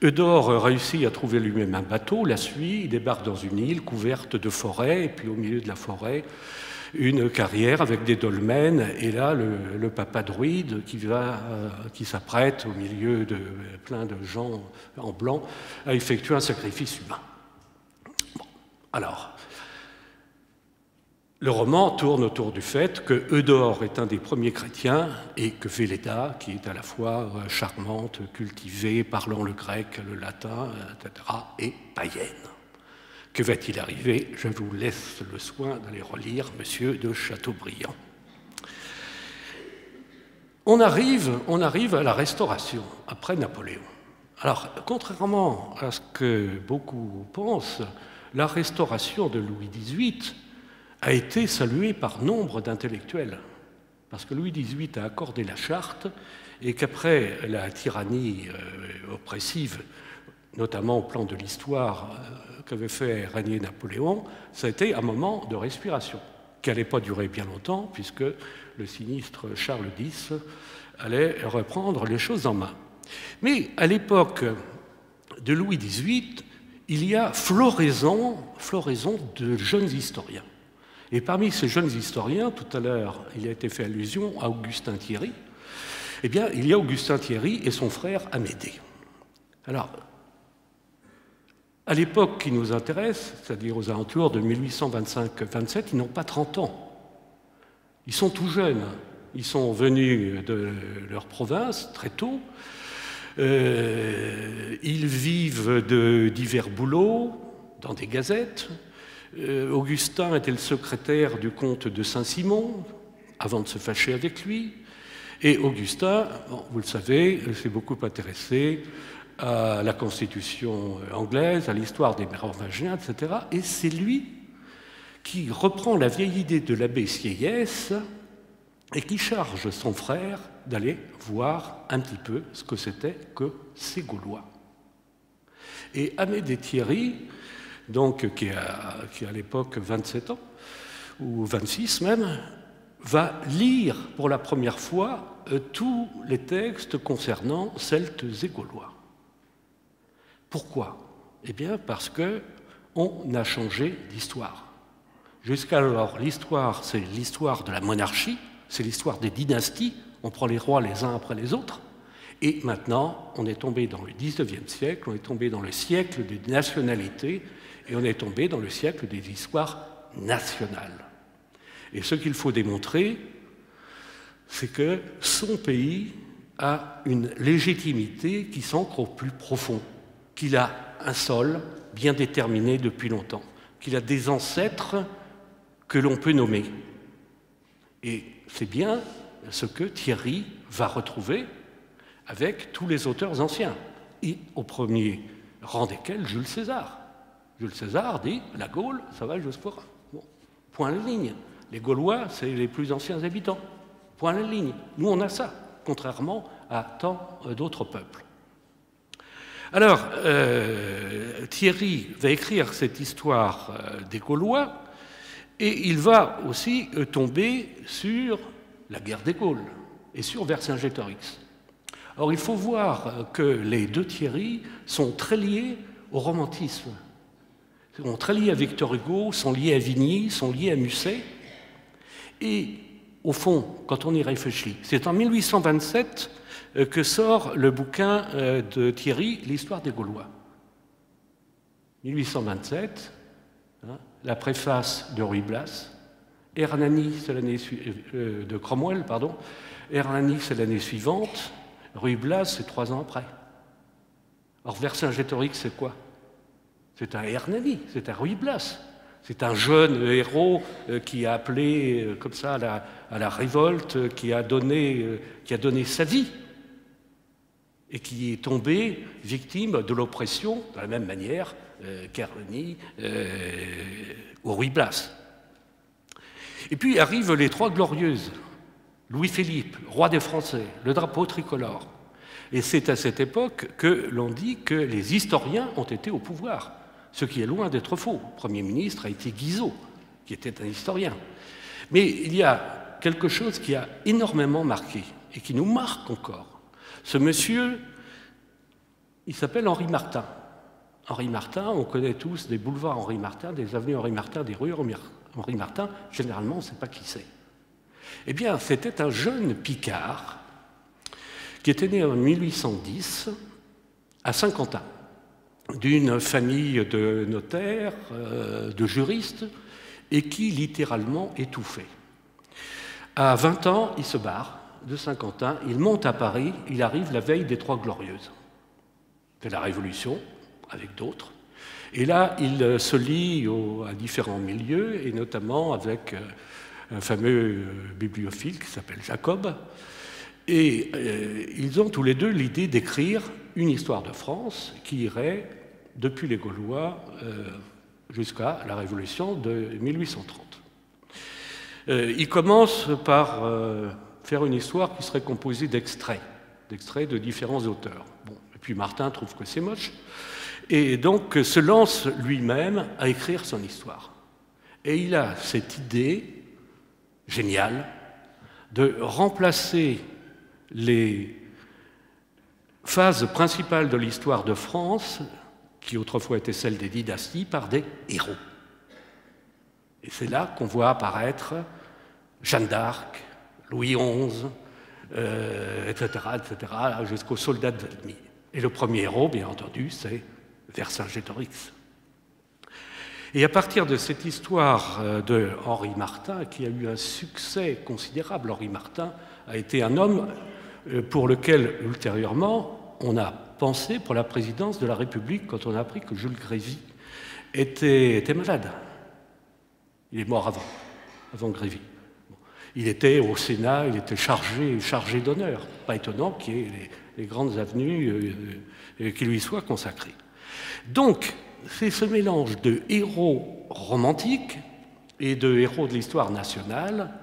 Eudore réussit à trouver lui-même un bateau, la suit, il débarque dans une île couverte de forêts, et puis au milieu de la forêt, une carrière avec des dolmens, et là, le papa druide qui s'apprête au milieu de plein de gens en blanc à effectuer un sacrifice humain. Bon. Alors, le roman tourne autour du fait que Eudore est un des premiers chrétiens et que Véléda, qui est à la fois charmante, cultivée, parlant le grec, le latin, etc., est païenne. Que va-t-il arriver? Je vous laisse le soin d'aller relire Monsieur de Chateaubriand. On arrive à la Restauration, après Napoléon. Alors, contrairement à ce que beaucoup pensent, la Restauration de Louis XVIII a été saluée par nombre d'intellectuels, parce que Louis XVIII a accordé la charte et qu'après la tyrannie oppressive, notamment au plan de l'histoire qu'avait fait régner Napoléon, ça a été un moment de respiration, qui n'allait pas durer bien longtemps, puisque le sinistre Charles X allait reprendre les choses en main. Mais à l'époque de Louis XVIII, il y a floraison de jeunes historiens. Et parmi ces jeunes historiens, tout à l'heure, il a été fait allusion à Augustin Thierry, eh bien, il y a Augustin Thierry et son frère Amédée. Alors, à l'époque qui nous intéresse, c'est-à-dire aux alentours de 1825-27, ils n'ont pas 30 ans. Ils sont tout jeunes. Ils sont venus de leur province très tôt. Ils vivent de divers boulots dans des gazettes. Augustin était le secrétaire du comte de Saint-Simon, avant de se fâcher avec lui. Et Augustin, bon, vous le savez, s'est beaucoup intéressé à la Constitution anglaise, à l'histoire des Mérovingiens, etc. Et c'est lui qui reprend la vieille idée de l'abbé Sieyès et qui charge son frère d'aller voir un petit peu ce que c'était que ces Gaulois. Et Amédée Thierry, donc, qui a à l'époque 27 ans, ou 26 même, va lire pour la première fois tous les textes concernant Celtes et Gaulois. Pourquoi? Eh bien, parce qu'on a changé d'histoire. Jusqu'alors, l'histoire, c'est l'histoire de la monarchie, c'est l'histoire des dynasties, on prend les rois les uns après les autres, et maintenant, on est tombé dans le XIXe siècle, on est tombé dans le siècle des nationalités, et on est tombé dans le siècle des histoires nationales. Et ce qu'il faut démontrer, c'est que son pays a une légitimité qui s'ancre au plus profond, qu'il a un sol bien déterminé depuis longtemps, qu'il a des ancêtres que l'on peut nommer. Et c'est bien ce que Thierry va retrouver avec tous les auteurs anciens, et au premier rang desquels Jules César. Jules César dit « la Gaule, ça va jusqu'au Rhin ». Bon, point la ligne. Les Gaulois, c'est les plus anciens habitants. Point la ligne. Nous, on a ça, contrairement à tant d'autres peuples. Alors, Thierry va écrire cette histoire des Gaulois et il va aussi tomber sur la guerre des Gaules et sur Vercingétorix. Or, il faut voir que les deux Thierry sont très liés au romantisme. Ils sont très liés à Victor Hugo, sont liés à Vigny, sont liés à Musset. Et au fond, quand on y réfléchit, c'est en 1827 que sort le bouquin de Thierry, L'histoire des Gaulois. 1827, hein, la préface de Ruy Blas, Hernani, c'est l'année de Cromwell, pardon. Hernani, c'est l'année suivante. Ruy Blas, c'est 3 ans après. Or, Vercingétorix, c'est quoi? C'est un Hernani, c'est un Ruy Blas. C'est un jeune héros qui a appelé comme ça à la révolte, qui a donné sa vie et qui est tombé victime de l'oppression de la même manière qu'Hernani ou Ruy Blas. Et puis arrivent les Trois Glorieuses. Louis-Philippe, roi des Français, le drapeau tricolore. Et c'est à cette époque que l'on dit que les historiens ont été au pouvoir, ce qui est loin d'être faux. Le Premier ministre a été Guizot, qui était un historien. Mais il y a quelque chose qui a énormément marqué, et qui nous marque encore. Ce monsieur, il s'appelle Henri Martin. Henri Martin, on connaît tous des boulevards Henri Martin, des avenues Henri Martin, des rues Henri Martin. Généralement, on ne sait pas qui c'est. Eh bien, c'était un jeune Picard qui était né en 1810 à Saint-Quentin, d'une famille de notaires, de juristes, et qui littéralement étouffait. À 20 ans, il se barre de Saint-Quentin, il monte à Paris, il arrive la veille des Trois Glorieuses. C'est la Révolution, avec d'autres. Et là, il se lie à différents milieux, et notamment avec un fameux bibliophile qui s'appelle Jacob. Et ils ont tous les deux l'idée d'écrire une histoire de France qui irait depuis les Gaulois jusqu'à la Révolution de 1830. Ils commencent par faire une histoire qui serait composée d'extraits de différents auteurs. Bon, et puis Martin trouve que c'est moche, et donc se lance lui-même à écrire son histoire. Et il a cette idée géniale de remplacer les phases principales de l'histoire de France, qui autrefois étaient celles des dynasties, par des héros. Et c'est là qu'on voit apparaître Jeanne d'Arc, Louis XI, etc., jusqu'aux soldats de Valmy. Et le premier héros, bien entendu, c'est Vercingétorix. Et à partir de cette histoire de Henri Martin, qui a eu un succès considérable, Henri Martin a été un homme pour lequel, ultérieurement, on a pensé pour la présidence de la République quand on a appris que Jules Grévy était malade. Il est mort avant Grévy. Il était au Sénat, il était chargé d'honneur. Pas étonnant qu'il y ait les grandes avenues qui lui soient consacrées. Donc, c'est ce mélange de héros romantiques et de héros de l'histoire nationale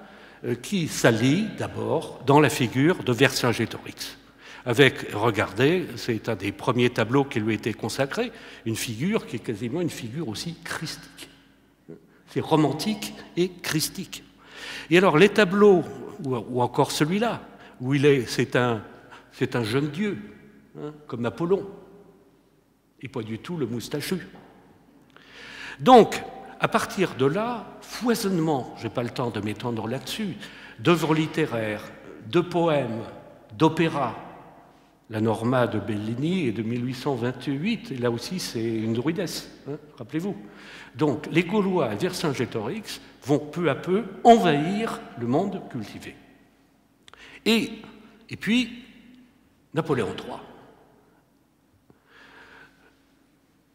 qui s'allie d'abord dans la figure de Vercingétorix. Avec, regardez, c'est un des premiers tableaux qui lui a été consacré, une figure qui est quasiment une figure aussi christique. C'est romantique et christique. Et alors les tableaux, ou encore celui-là, où c'est un jeune dieu, hein, comme Apollon, et pas du tout le moustachu. Donc, à partir de là, foisonnement, je n'ai pas le temps de m'étendre là-dessus, d'œuvres littéraires, de poèmes, d'opéras. La Norma de Bellini est de 1828, et là aussi c'est une druidesse, hein, rappelez-vous. Donc les Gaulois et Vercingétorix vont peu à peu envahir le monde cultivé. Et puis, Napoléon III.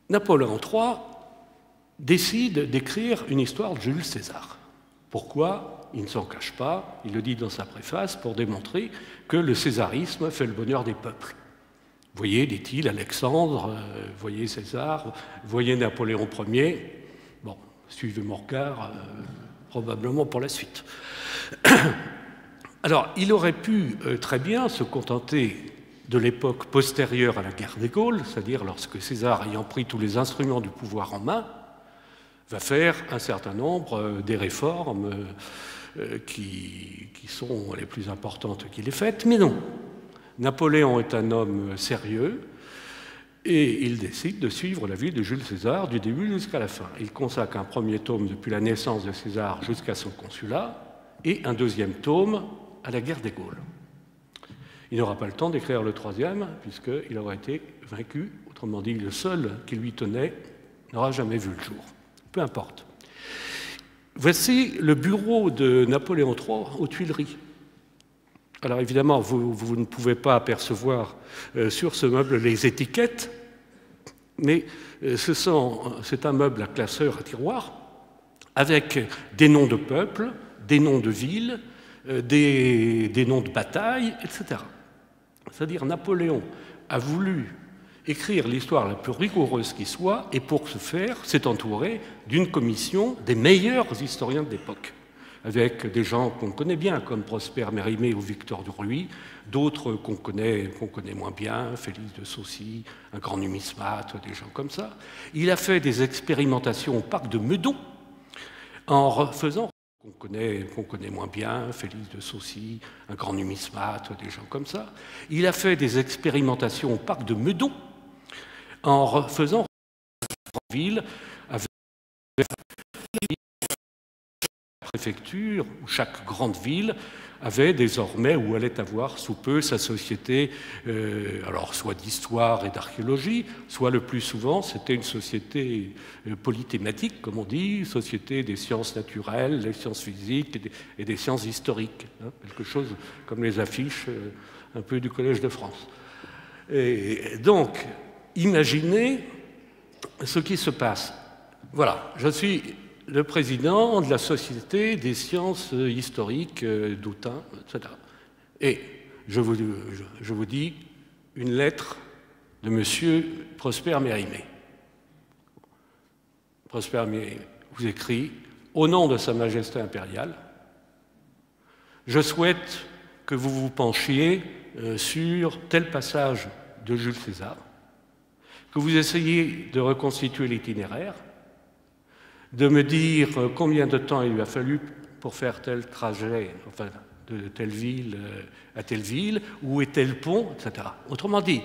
Napoléon III décide d'écrire une histoire de Jules César. Pourquoi ? Il ne s'en cache pas, il le dit dans sa préface pour démontrer que le césarisme fait le bonheur des peuples. Voyez, dit-il, Alexandre, voyez César, voyez Napoléon Ier, bon, suivez mon regard, probablement pour la suite. Alors, il aurait pu très bien se contenter de l'époque postérieure à la guerre des Gaules, c'est-à-dire lorsque César, ayant pris tous les instruments du pouvoir en main, va faire un certain nombre des réformes qui sont les plus importantes qu'il ait faites, mais non. Napoléon est un homme sérieux et il décide de suivre la vie de Jules César du début jusqu'à la fin. Il consacre un premier tome depuis la naissance de César jusqu'à son consulat et un deuxième tome à la guerre des Gaules. Il n'aura pas le temps d'écrire le troisième puisqu'il aura été vaincu, autrement dit le seul qui lui tenait n'aura jamais vu le jour. Peu importe. Voici le bureau de Napoléon III aux Tuileries. Alors évidemment, vous ne pouvez pas apercevoir sur ce meuble les étiquettes, mais c'est un meuble à classeur à tiroir, avec des noms de peuples, des noms de villes, des noms de batailles, etc. C'est-à-dire Napoléon a voulu écrire l'histoire la plus rigoureuse qui soit, et pour ce faire, s'est entouré d'une commission des meilleurs historiens de l'époque, avec des gens qu'on connaît bien, comme Prosper Mérimée ou Victor Duruy, d'autres qu'on connaît moins bien, Félix de Saucy, un grand numismate, des gens comme ça. Il a fait des expérimentations au parc de Meudon, en faisant qu'on connaît moins bien, Félix de Saucy, un grand numismate, des gens comme ça. Il a fait des expérimentations au parc de Meudon en faisant ville avec la préfecture, où chaque grande ville avait désormais, ou allait avoir sous peu, sa société, alors soit d'histoire et d'archéologie, soit le plus souvent, c'était une société polythématique, comme on dit, société des sciences naturelles, des sciences physiques et des sciences historiques, hein, quelque chose comme les affiches un peu du Collège de France. Et donc, imaginez ce qui se passe. Voilà, je suis le président de la Société des sciences historiques d'Autun, etc. Et je vous dis une lettre de M. Prosper Mérimée. Prosper Mérimée vous écrit « Au nom de Sa Majesté impériale, je souhaite que vous vous penchiez sur tel passage de Jules César, que vous essayiez de reconstituer l'itinéraire, de me dire combien de temps il lui a fallu pour faire tel trajet, enfin, de telle ville à telle ville, où est tel pont, etc. Autrement dit,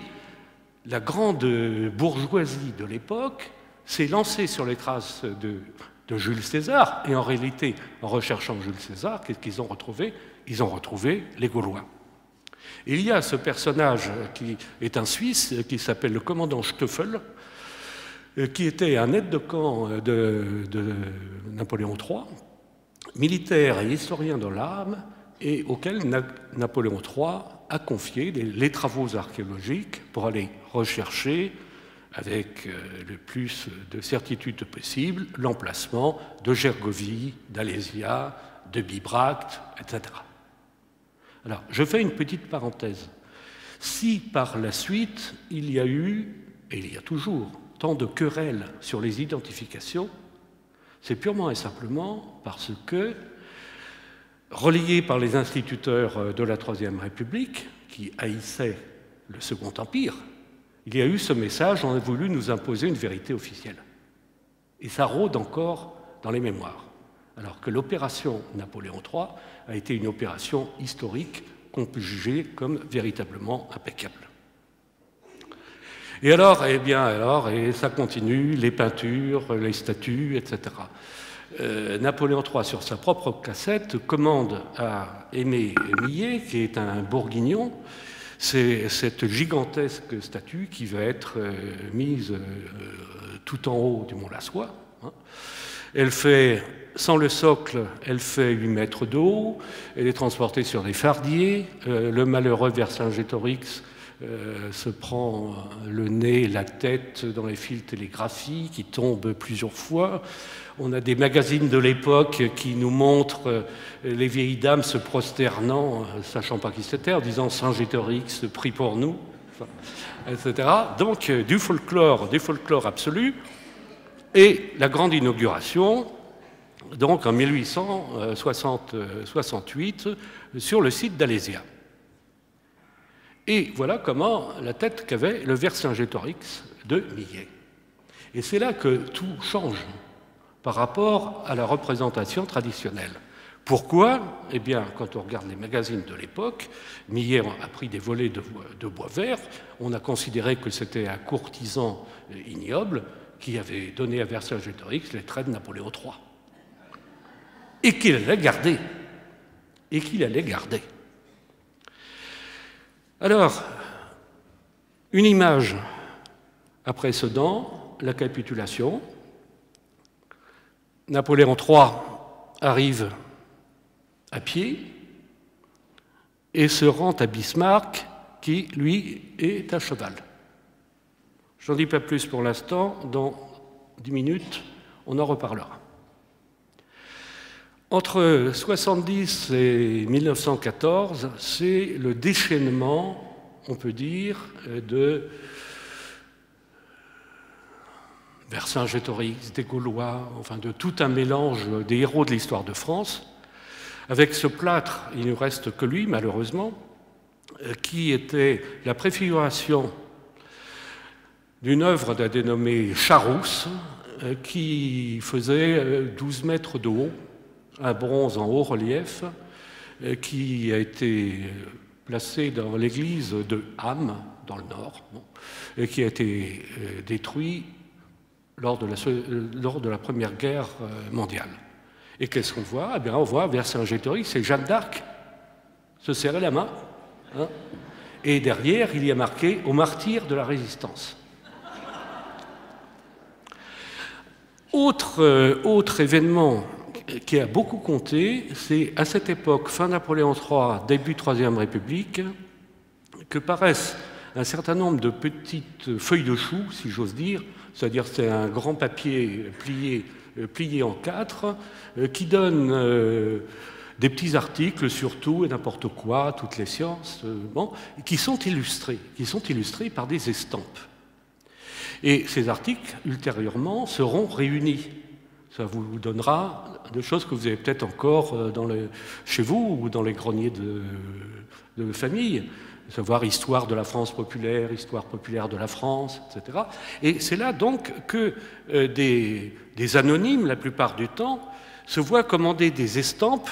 la grande bourgeoisie de l'époque s'est lancée sur les traces de Jules César, et en réalité, en recherchant Jules César, qu'est-ce qu'ils ont retrouvé? Ils ont retrouvé les Gaulois. Il y a ce personnage qui est un Suisse, qui s'appelle le commandant Stoffel, qui était un aide de camp de Napoléon III, militaire et historien de l'âme, et auquel Napoléon III a confié les travaux archéologiques pour aller rechercher, avec le plus de certitude possible, l'emplacement de Gergovie, d'Alésia, de Bibracte, etc. Alors, je fais une petite parenthèse. Si par la suite, il y a eu, et il y a toujours, tant de querelles sur les identifications, c'est purement et simplement parce que, relayés par les instituteurs de la Troisième République, qui haïssaient le Second Empire, il y a eu ce message, on a voulu nous imposer une vérité officielle. Et ça rôde encore dans les mémoires. Alors que l'opération Napoléon III a été une opération historique qu'on peut juger comme véritablement impeccable. Et alors, eh bien, et ça continue, les peintures, les statues, etc. Napoléon III, sur sa propre cassette, commande à Aimé Millet, qui est un bourguignon, c'est cette gigantesque statue qui va être mise tout en haut du Mont Lassois. Hein. Elle fait, sans le socle, elle fait 8 mètres de haut, elle est transportée sur des fardiers. Le malheureux Vercingétorix se prend le nez, la tête dans les fils télégraphiques, qui tombent plusieurs fois. On a des magazines de l'époque qui nous montrent les vieilles dames se prosternant, sachant pas qui c'était, en disant « Saint-Gétorix, prie pour nous », etc. Donc, du folklore absolu. Et la grande inauguration, donc en 1868, sur le site d'Alésia. Et voilà comment la tête qu'avait le Vercingétorix de Millet. Et c'est là que tout change par rapport à la représentation traditionnelle. Pourquoi? Eh bien, quand on regarde les magazines de l'époque, Millet a pris des volets de bois vert, on a considéré que c'était un courtisan ignoble qui avait donné à Vercingétorix les traits de Napoléon III. Et qu'il allait garder. Alors, une image après Sedan, la capitulation. Napoléon III arrive à pied et se rend à Bismarck, qui, lui, est à cheval. Je n'en dis pas plus pour l'instant, dans 10 minutes, on en reparlera. Entre 1970 et 1914, c'est le déchaînement, on peut dire, de Vercingétorix, des Gaulois, enfin de tout un mélange des héros de l'histoire de France. Avec ce plâtre, il ne reste que lui, malheureusement, qui était la préfiguration d'une œuvre d'un dénommé Charousse, qui faisait 12 mètres de haut, un bronze en haut relief qui a été placé dans l'église de Ham, dans le nord, et qui a été détruit lors de la Première Guerre mondiale. Et qu'est-ce qu'on voit? Eh bien, on voit Vercingétorix, c'est Jeanne d'Arc se serrer la main, hein, et derrière, il y a marqué « Aux martyrs de la Résistance ». Autre événement qui a beaucoup compté, c'est à cette époque, fin Napoléon III, début Troisième République, que paraissent un certain nombre de petites feuilles de chou, si j'ose dire, c'est-à-dire c'est un grand papier plié en quatre, qui donne des petits articles sur tout et n'importe quoi, toutes les sciences, bon, qui sont illustrés par des estampes. Et ces articles, ultérieurement, seront réunis. Ça vous donnera des choses que vous avez peut-être encore chez vous ou dans les greniers de famille, à savoir histoire de la France populaire, histoire populaire de la France, etc. Et c'est là donc que des anonymes, la plupart du temps, se voient commander des estampes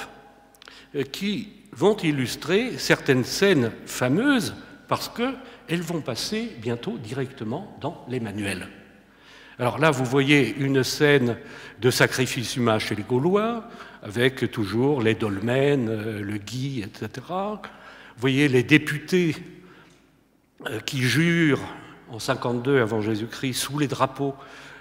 qui vont illustrer certaines scènes fameuses parce qu'elles vont passer bientôt directement dans les manuels. Alors là, vous voyez une scène de sacrifice humain chez les Gaulois, avec toujours les dolmens, le gui, etc. Vous voyez les députés qui jurent en 52 avant Jésus-Christ sous les drapeaux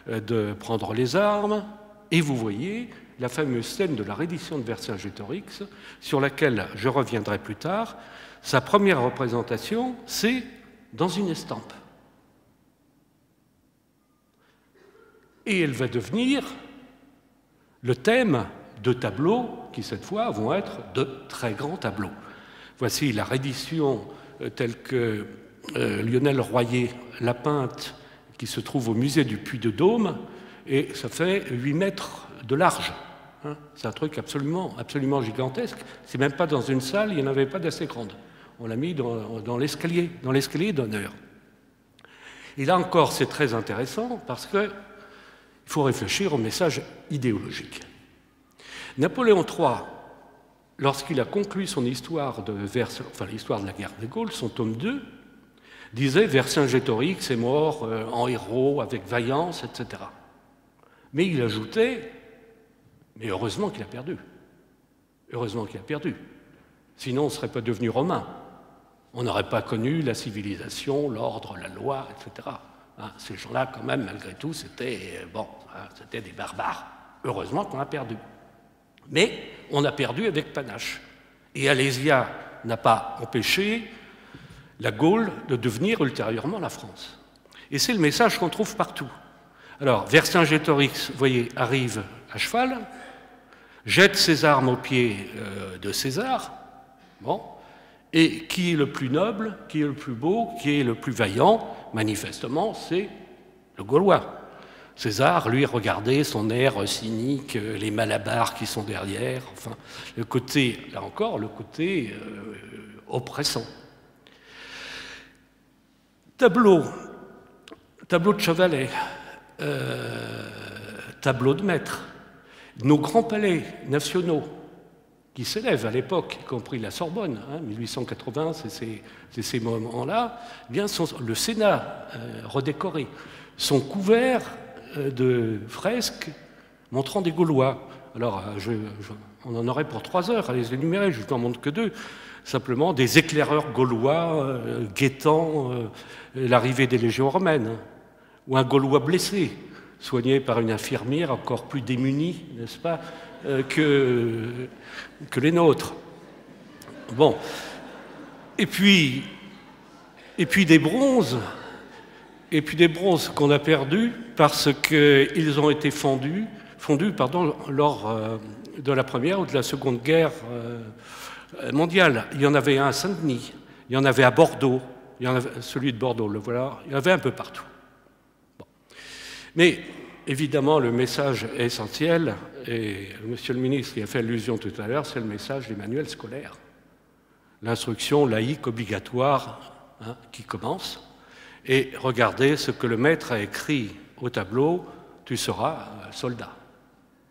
de prendre les armes, et vous voyez la fameuse scène de la reddition de Vercingétorix, sur laquelle je reviendrai plus tard. Sa première représentation, c'est dans une estampe. Et elle va devenir le thème de tableaux qui, cette fois, vont être de très grands tableaux. Voici la reddition telle que Lionel Royer l'a peinte, qui se trouve au musée du Puy-de-Dôme, et ça fait 8 mètres de large. Hein, c'est un truc absolument gigantesque. C'est même pas dans une salle, il n'y en avait pas d'assez grande. On l'a mis dans l'escalier d'honneur. Et là encore, c'est très intéressant parce qu'il faut réfléchir au message idéologique. Napoléon III, lorsqu'il a conclu son histoire l'histoire de la guerre des Gaules, son tome 2, disait Vercingétorix est mort en héros avec vaillance, etc. Mais il ajoutait, mais heureusement qu'il a perdu. Heureusement qu'il a perdu. Sinon, on ne serait pas devenu romain. On n'aurait pas connu la civilisation, l'ordre, la loi, etc. Hein, ces gens-là, quand même, malgré tout, c'était des barbares. Heureusement qu'on a perdu. Mais on a perdu avec panache. Et Alésia n'a pas empêché la Gaule de devenir ultérieurement la France. Et c'est le message qu'on trouve partout. Alors, Vercingétorix, vous voyez, arrive à cheval, jette ses armes aux pieds de César, bon, et qui est le plus noble, qui est le plus beau, qui est le plus vaillant, manifestement, c'est le Gaulois. César, lui, regardez son air cynique, les malabars qui sont derrière, enfin, le côté, là encore, le côté oppressant. Tableau de chevalet, tableau de maître, nos grands palais nationaux qui s'élèvent à l'époque, y compris la Sorbonne, 1880, c'est ces moments-là, eh bien le Sénat redécoré, sont couverts de fresques montrant des Gaulois. Alors, on en aurait pour 3 heures à les énumérer, je n'en montre que 2. Simplement des éclaireurs gaulois guettant l'arrivée des légions romaines, ou un Gaulois blessé, soigné par une infirmière encore plus démunie, n'est-ce pas, que les nôtres. Bon. Et puis des bronzes, qu'on a perdus parce qu'ils ont été fondus lors de la Première ou de la Seconde Guerre mondiale. Il y en avait un à Saint-Denis, il y en avait à Bordeaux, celui de Bordeaux, le voilà, il y en avait un peu partout. Bon. Mais évidemment, le message essentiel, et monsieur le ministre y a fait allusion tout à l'heure, c'est le message des manuels scolaires. L'instruction laïque obligatoire qui commence. Et regardez ce que le maître a écrit au tableau, tu seras soldat.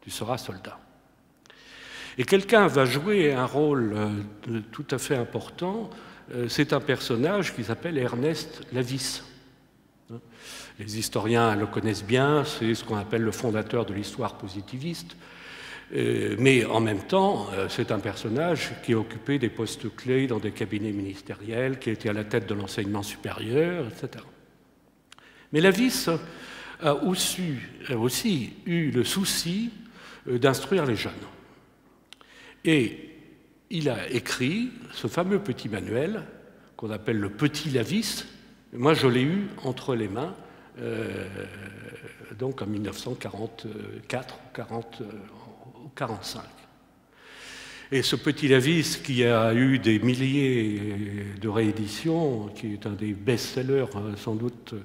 Tu seras soldat. Et quelqu'un va jouer un rôle tout à fait important, c'est un personnage qui s'appelle Ernest Lavis. Les historiens le connaissent bien, c'est ce qu'on appelle le fondateur de l'histoire positiviste, mais en même temps, c'est un personnage qui a occupé des postes clés dans des cabinets ministériels, qui a été à la tête de l'enseignement supérieur, etc. Mais Lavis a aussi eu le souci d'instruire les jeunes. Et il a écrit ce fameux petit manuel qu'on appelle le Petit Lavis. Moi, je l'ai eu entre les mains, donc en 1944 ou 45. Et ce Petit Lavis, qui a eu des milliers de rééditions, qui est un des best-sellers sans doute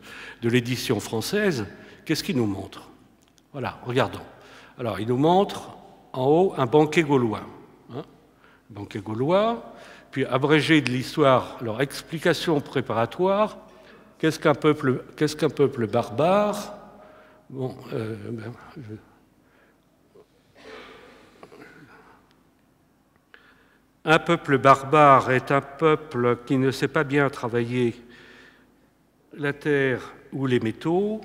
de l'édition française, qu'est-ce qu'il nous montre? Voilà, regardons. Alors, il nous montre en haut un banquet gaulois. Banquet gaulois, puis abrégé de l'histoire, alors explication préparatoire, qu'est-ce qu'un peuple barbare? Bon, un peuple barbare est un peuple qui ne sait pas bien travailler la terre ou les métaux.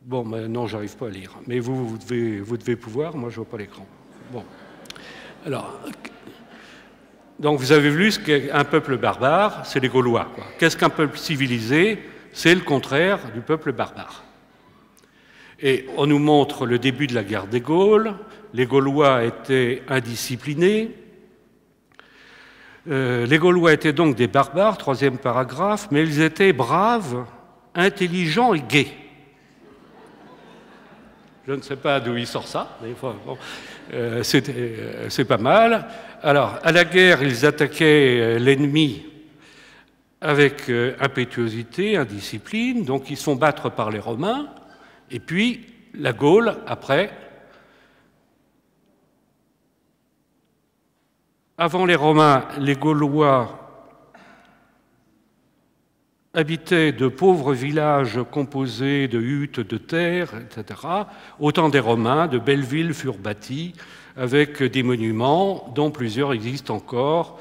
Bon, ben non, j'arrive pas à lire, mais vous devez pouvoir, moi je vois pas l'écran. Bon. Alors, donc vous avez vu ce qu'est un peuple barbare, c'est les Gaulois. Qu'est-ce qu'un peuple civilisé? C'est le contraire du peuple barbare. Et on nous montre le début de la guerre des Gaules. Les Gaulois étaient indisciplinés. Les Gaulois étaient donc des barbares, troisième paragraphe, mais ils étaient braves, intelligents et gais. Je ne sais pas d'où il sort ça, mais bon, c'est pas mal. Alors, à la guerre, ils attaquaient l'ennemi avec impétuosité, indiscipline, donc ils se font battre par les Romains, et puis la Gaule, après. Avant les Romains, les Gaulois habitaient de pauvres villages composés de huttes de terre, etc. Au temps des Romains, de belles villes furent bâties avec des monuments, dont plusieurs existent encore.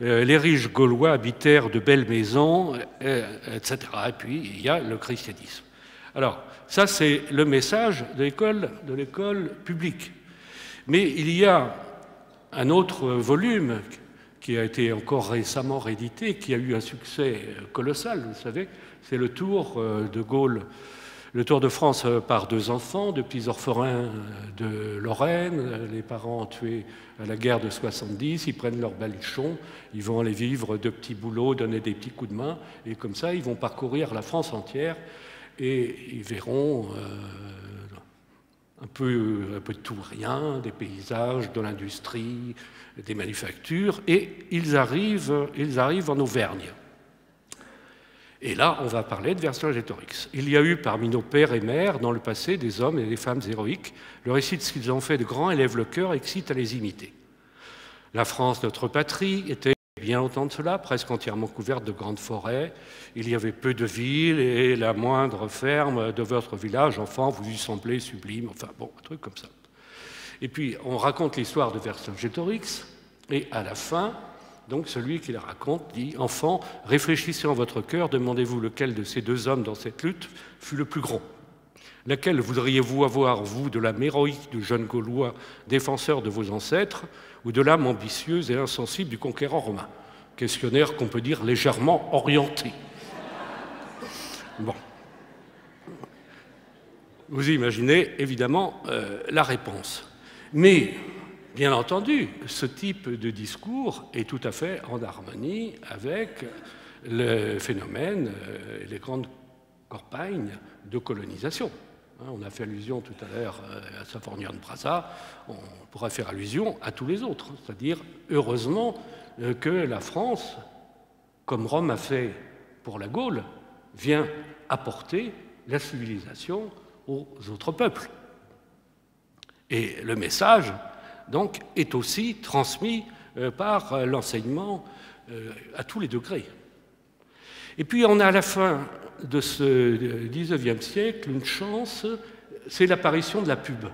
Les riches Gaulois habitèrent de belles maisons, etc. Et puis, il y a le christianisme. Alors, ça, c'est le message de l'école publique. Mais il y a un autre volume qui a été encore récemment réédité, qui a eu un succès colossal, vous savez, c'est le Tour de Gaulle, le Tour de France par deux enfants, deux petits orphelins de Lorraine, les parents tués à la guerre de 70, ils prennent leur baluchon, ils vont aller vivre de petits boulots, donner des petits coups de main, et comme ça, ils vont parcourir la France entière, et ils verront un peu de tout, rien, des paysages, de l'industrie, des manufactures, et ils arrivent en Auvergne. Et là, on va parler de Vercingétorix. Il y a eu parmi nos pères et mères, dans le passé, des hommes et des femmes héroïques. Le récit de ce qu'ils ont fait de grand élève le cœur, excite à les imiter. La France, notre patrie, était bien longtemps de cela, presque entièrement couverte de grandes forêts. Il y avait peu de villes et la moindre ferme de votre village, enfant, vous y semblez sublime, enfin bon, un truc comme ça. Et puis, on raconte l'histoire de Vercingétorix, et à la fin, donc celui qui la raconte dit « Enfant, réfléchissez en votre cœur, demandez-vous lequel de ces deux hommes dans cette lutte fut le plus grand. Laquelle voudriez-vous avoir, vous, de l'âme héroïque du jeune Gaulois, défenseur de vos ancêtres, ou de l'âme ambitieuse et insensible du conquérant romain ?» Questionnaire qu'on peut dire légèrement orienté. Bon. Vous imaginez évidemment la réponse. Mais, bien entendu, ce type de discours est tout à fait en harmonie avec le phénomène, les grandes campagnes de colonisation. On a fait allusion tout à l'heure à Savournier de Brazza, on pourra faire allusion à tous les autres. C'est-à-dire, heureusement, que la France, comme Rome a fait pour la Gaule, vient apporter la civilisation aux autres peuples. Et le message, donc, est aussi transmis par l'enseignement à tous les degrés. Et puis, on a à la fin de ce XIXe siècle une chance, c'est l'apparition de la pub.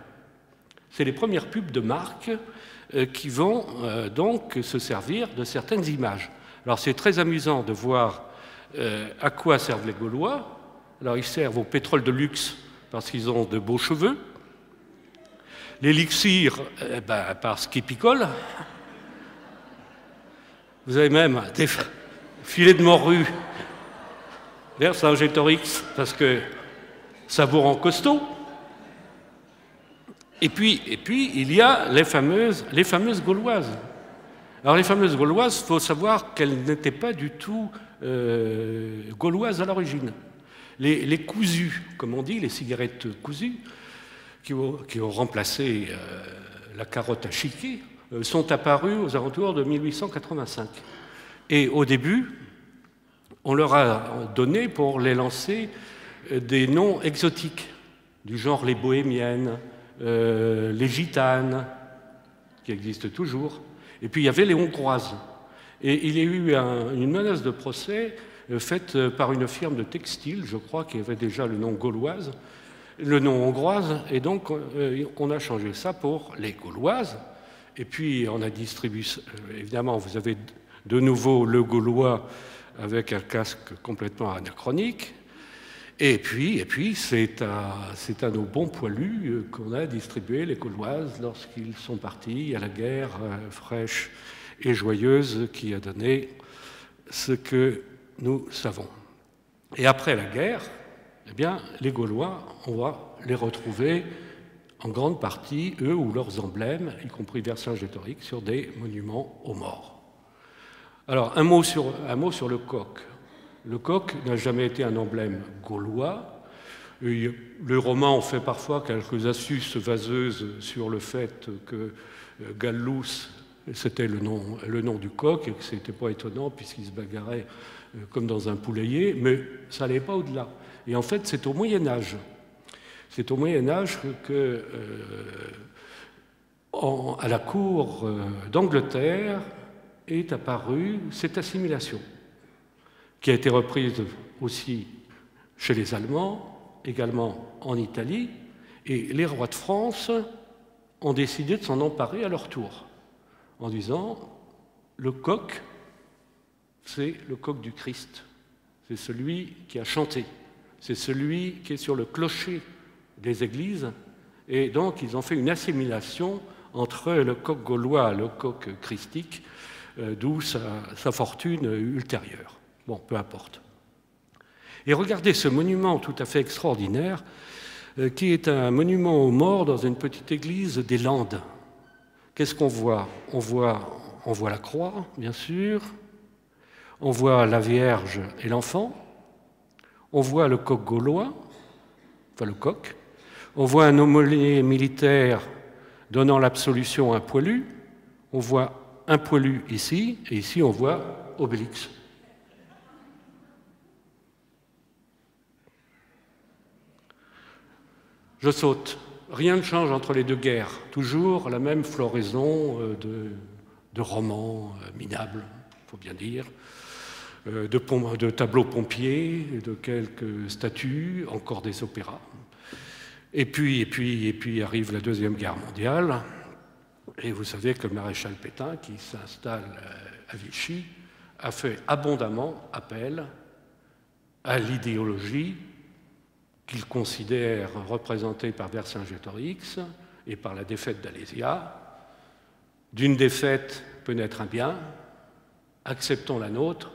C'est les premières pubs de marque qui vont donc se servir de certaines images. Alors c'est très amusant de voir à quoi servent les Gaulois. Alors ils servent au pétrole de luxe parce qu'ils ont de beaux cheveux, l'élixir parce qu'ils picolent. Vous avez même des filets de morue Vercingétorix parce que ça vous rend costaud. Et puis il y a les fameuses Gauloises. Alors les fameuses Gauloises, il faut savoir qu'elles n'étaient pas du tout gauloises à l'origine. Les cousus, comme on dit, les cigarettes cousues, qui ont remplacé la carotte à chiquer, sont apparues aux alentours de 1885. Et au début, on leur a donné pour les lancer des noms exotiques, du genre les bohémiennes, les gitanes, qui existent toujours. Et puis il y avait les hongroises. Et il y a eu une menace de procès faite par une firme de textile, je crois, qui avait déjà le nom gauloise, le nom hongroise, et donc on a changé ça pour les gauloises. Et puis on a distribué, évidemment, vous avez de nouveau le gaulois avec un casque complètement anachronique. Et puis c'est à nos bons poilus qu'on a distribué les Gauloises lorsqu'ils sont partis à la guerre fraîche et joyeuse qui a donné ce que nous savons. Et après la guerre, eh bien, les Gaulois, on va les retrouver en grande partie, eux ou leurs emblèmes, y compris Vercingétorix, sur des monuments aux morts. Alors, un mot sur le coq. Le coq n'a jamais été un emblème gaulois. Les Romains ont fait parfois quelques astuces vaseuses sur le fait que Gallus, c'était le nom du coq, et que ce n'était pas étonnant puisqu'il se bagarrait comme dans un poulailler, mais ça n'allait pas au-delà. Et en fait, c'est au Moyen-Âge. C'est au Moyen-Âge que, à la cour d'Angleterre, est apparue cette assimilation, qui a été reprise aussi chez les Allemands, également en Italie, et les rois de France ont décidé de s'en emparer à leur tour, en disant le coq, c'est le coq du Christ, c'est celui qui a chanté, c'est celui qui est sur le clocher des églises, et donc ils ont fait une assimilation entre le coq gaulois et le coq christique, d'où sa fortune ultérieure. Bon, peu importe. Et regardez ce monument tout à fait extraordinaire, qui est un monument aux morts dans une petite église des Landes. Qu'est-ce qu'on voit ? On voit la croix, bien sûr, on voit la Vierge et l'enfant, on voit le coq gaulois, enfin le coq, on voit un aumônier militaire donnant l'absolution à un poilu, on voit un poilu ici, et ici on voit Obélix. Je saute. Rien ne change entre les deux guerres. Toujours la même floraison de romans minables, il faut bien dire, de tableaux pompiers, de quelques statues, encore des opéras. Et puis arrive la Deuxième Guerre mondiale, et vous savez que le maréchal Pétain, qui s'installe à Vichy, a fait abondamment appel à l'idéologie qu'il considère représentée par Vercingétorix et par la défaite d'Alésia. D'une défaite peut naître un bien, acceptons la nôtre,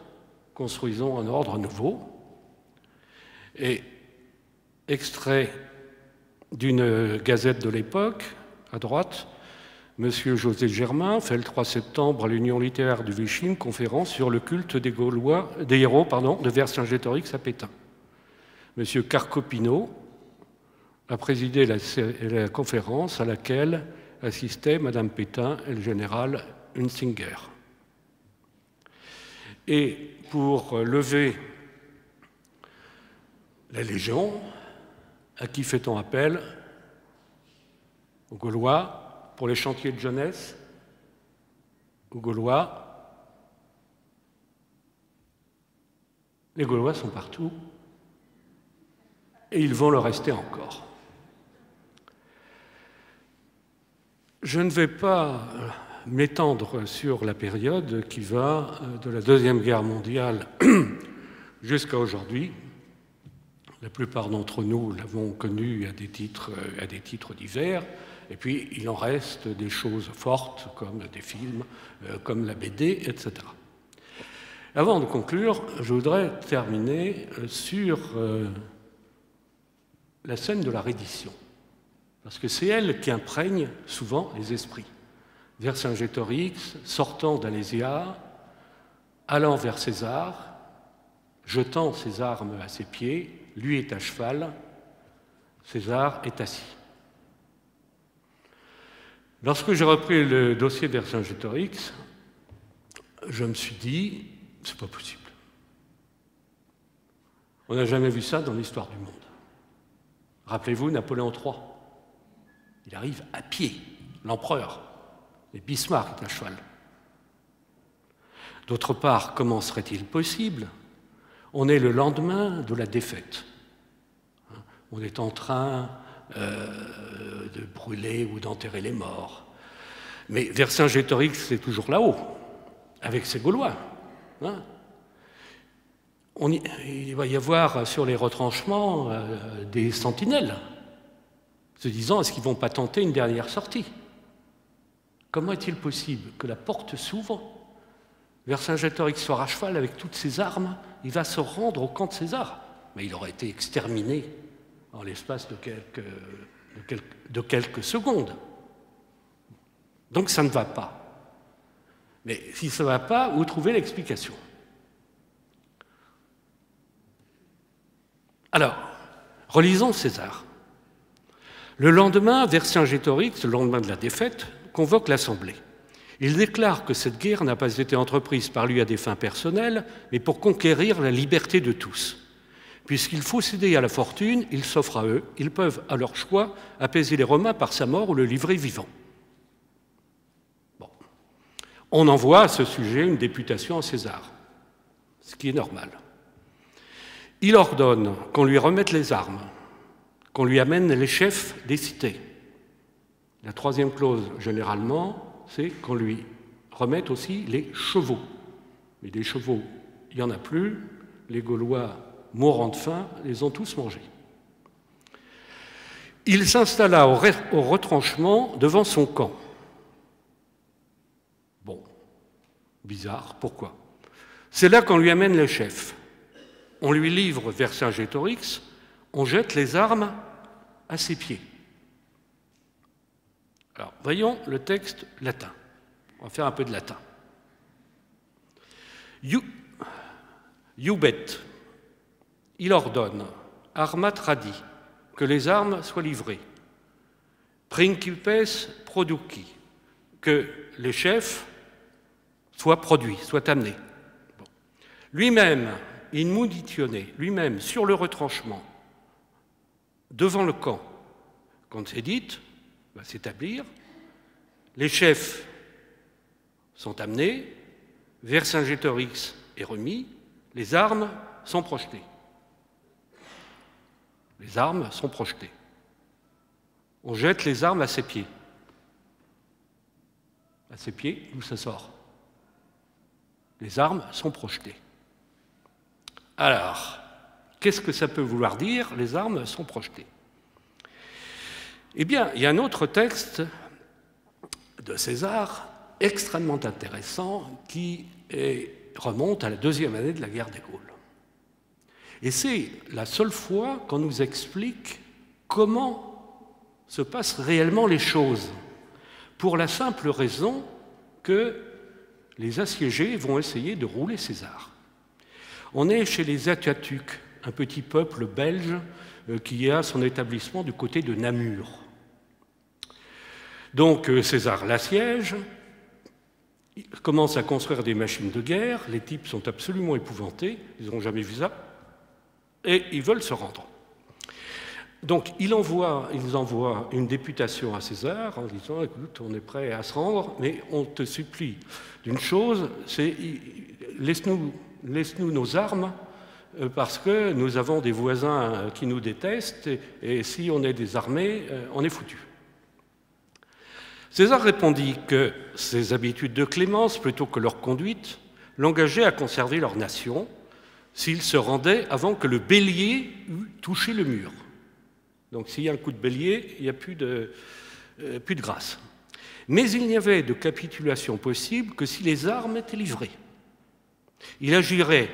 construisons un ordre nouveau. Et extrait d'une gazette de l'époque, à droite, M. José Germain fait le 3 septembre à l'Union littéraire de Vichy une conférence sur le culte des héros de Vercingétorix à Pétain. M. Carcopino a présidé la conférence à laquelle assistaient Mme Pétain et le général Hunsinger. Et pour lever la Légion, à qui fait-on appel? Aux Gaulois. Pour les chantiers de jeunesse, aux Gaulois. Les Gaulois sont partout et ils vont le rester encore. Je ne vais pas m'étendre sur la période qui va de la Deuxième Guerre mondiale jusqu'à aujourd'hui. La plupart d'entre nous l'avons connu à des titres divers, et puis il en reste des choses fortes comme des films, comme la BD, etc. Avant de conclure, je voudrais terminer sur la scène de la reddition, parce que c'est elle qui imprègne souvent les esprits. Vercingétorix, sortant d'Alésia, allant vers César, jetant ses armes à ses pieds, lui est à cheval, César est assis. Lorsque j'ai repris le dossier de Vercingétorix, je me suis dit, c'est pas possible. On n'a jamais vu ça dans l'histoire du monde. Rappelez-vous Napoléon III. Il arrive à pied, l'empereur, et Bismarck est à cheval. D'autre part, comment serait-il possible? On est le lendemain de la défaite. On est en train de brûler ou d'enterrer les morts. Mais Vercingétorix est toujours là-haut, avec ses Gaulois. Il va y avoir sur les retranchements des sentinelles, se disant, est-ce qu'ils ne vont pas tenter une dernière sortie? Comment est-il possible que la porte s'ouvre, Vercingétorix soit à cheval avec toutes ses armes, il va se rendre au camp de César? Mais il aurait été exterminé en l'espace de quelques secondes. Donc ça ne va pas. Mais si ça ne va pas, où trouver l'explication? Alors, relisons César. Le lendemain, Vercingétorix, le lendemain de la défaite, convoque l'Assemblée. Il déclare que cette guerre n'a pas été entreprise par lui à des fins personnelles, mais pour conquérir la liberté de tous. Puisqu'il faut céder à la fortune, il s'offre à eux, ils peuvent, à leur choix, apaiser les Romains par sa mort ou le livrer vivant. Bon. On envoie à ce sujet une députation à César, ce qui est normal. Il ordonne qu'on lui remette les armes, qu'on lui amène les chefs des cités. La troisième clause, généralement, c'est qu'on lui remette aussi les chevaux. Mais des chevaux, il n'y en a plus. Les Gaulois, mourant de faim, les ont tous mangés. Il s'installa au retranchement devant son camp. Bon, bizarre, pourquoi? C'est là qu'on lui amène les chefs. On lui livre Vercingétorix, on jette les armes à ses pieds. Alors, voyons le texte latin. On va faire un peu de latin. Iubet, il ordonne, armat tradi, que les armes soient livrées. Principes produci, que les chefs soient produits, soient amenés. Bon. Lui-même, in munitione, lui-même, sur le retranchement, devant le camp, quand c'est dit, va s'établir, les chefs sont amenés, Vercingétorix est remis, les armes sont projetées. Les armes sont projetées. On jette les armes à ses pieds. À ses pieds, d'où ça sort? Les armes sont projetées. Alors, qu'est-ce que ça peut vouloir dire? Les armes sont projetées. Eh bien, il y a un autre texte de César extrêmement intéressant qui remonte à la deuxième année de la guerre des Gaules. Et c'est la seule fois qu'on nous explique comment se passent réellement les choses, pour la simple raison que les assiégés vont essayer de rouler César. On est chez les Atatürk, un petit peuple belge qui a son établissement du côté de Namur. Donc César l'assiège, il commence à construire des machines de guerre, les types sont absolument épouvantés, ils n'ont jamais vu ça, et ils veulent se rendre. Donc ils envoient une députation à César en disant « Écoute, on est prêt à se rendre, mais on te supplie d'une chose, c'est laisse-nous nos armes, parce que nous avons des voisins qui nous détestent, et si on est désarmés, on est foutus. » César répondit que ces habitudes de clémence, plutôt que leur conduite, l'engageaient à conserver leur nation s'ils se rendaient avant que le bélier eût touché le mur. Donc s'il y a un coup de bélier, il n'y a plus de grâce. Mais il n'y avait de capitulation possible que si les armes étaient livrées. Il agirait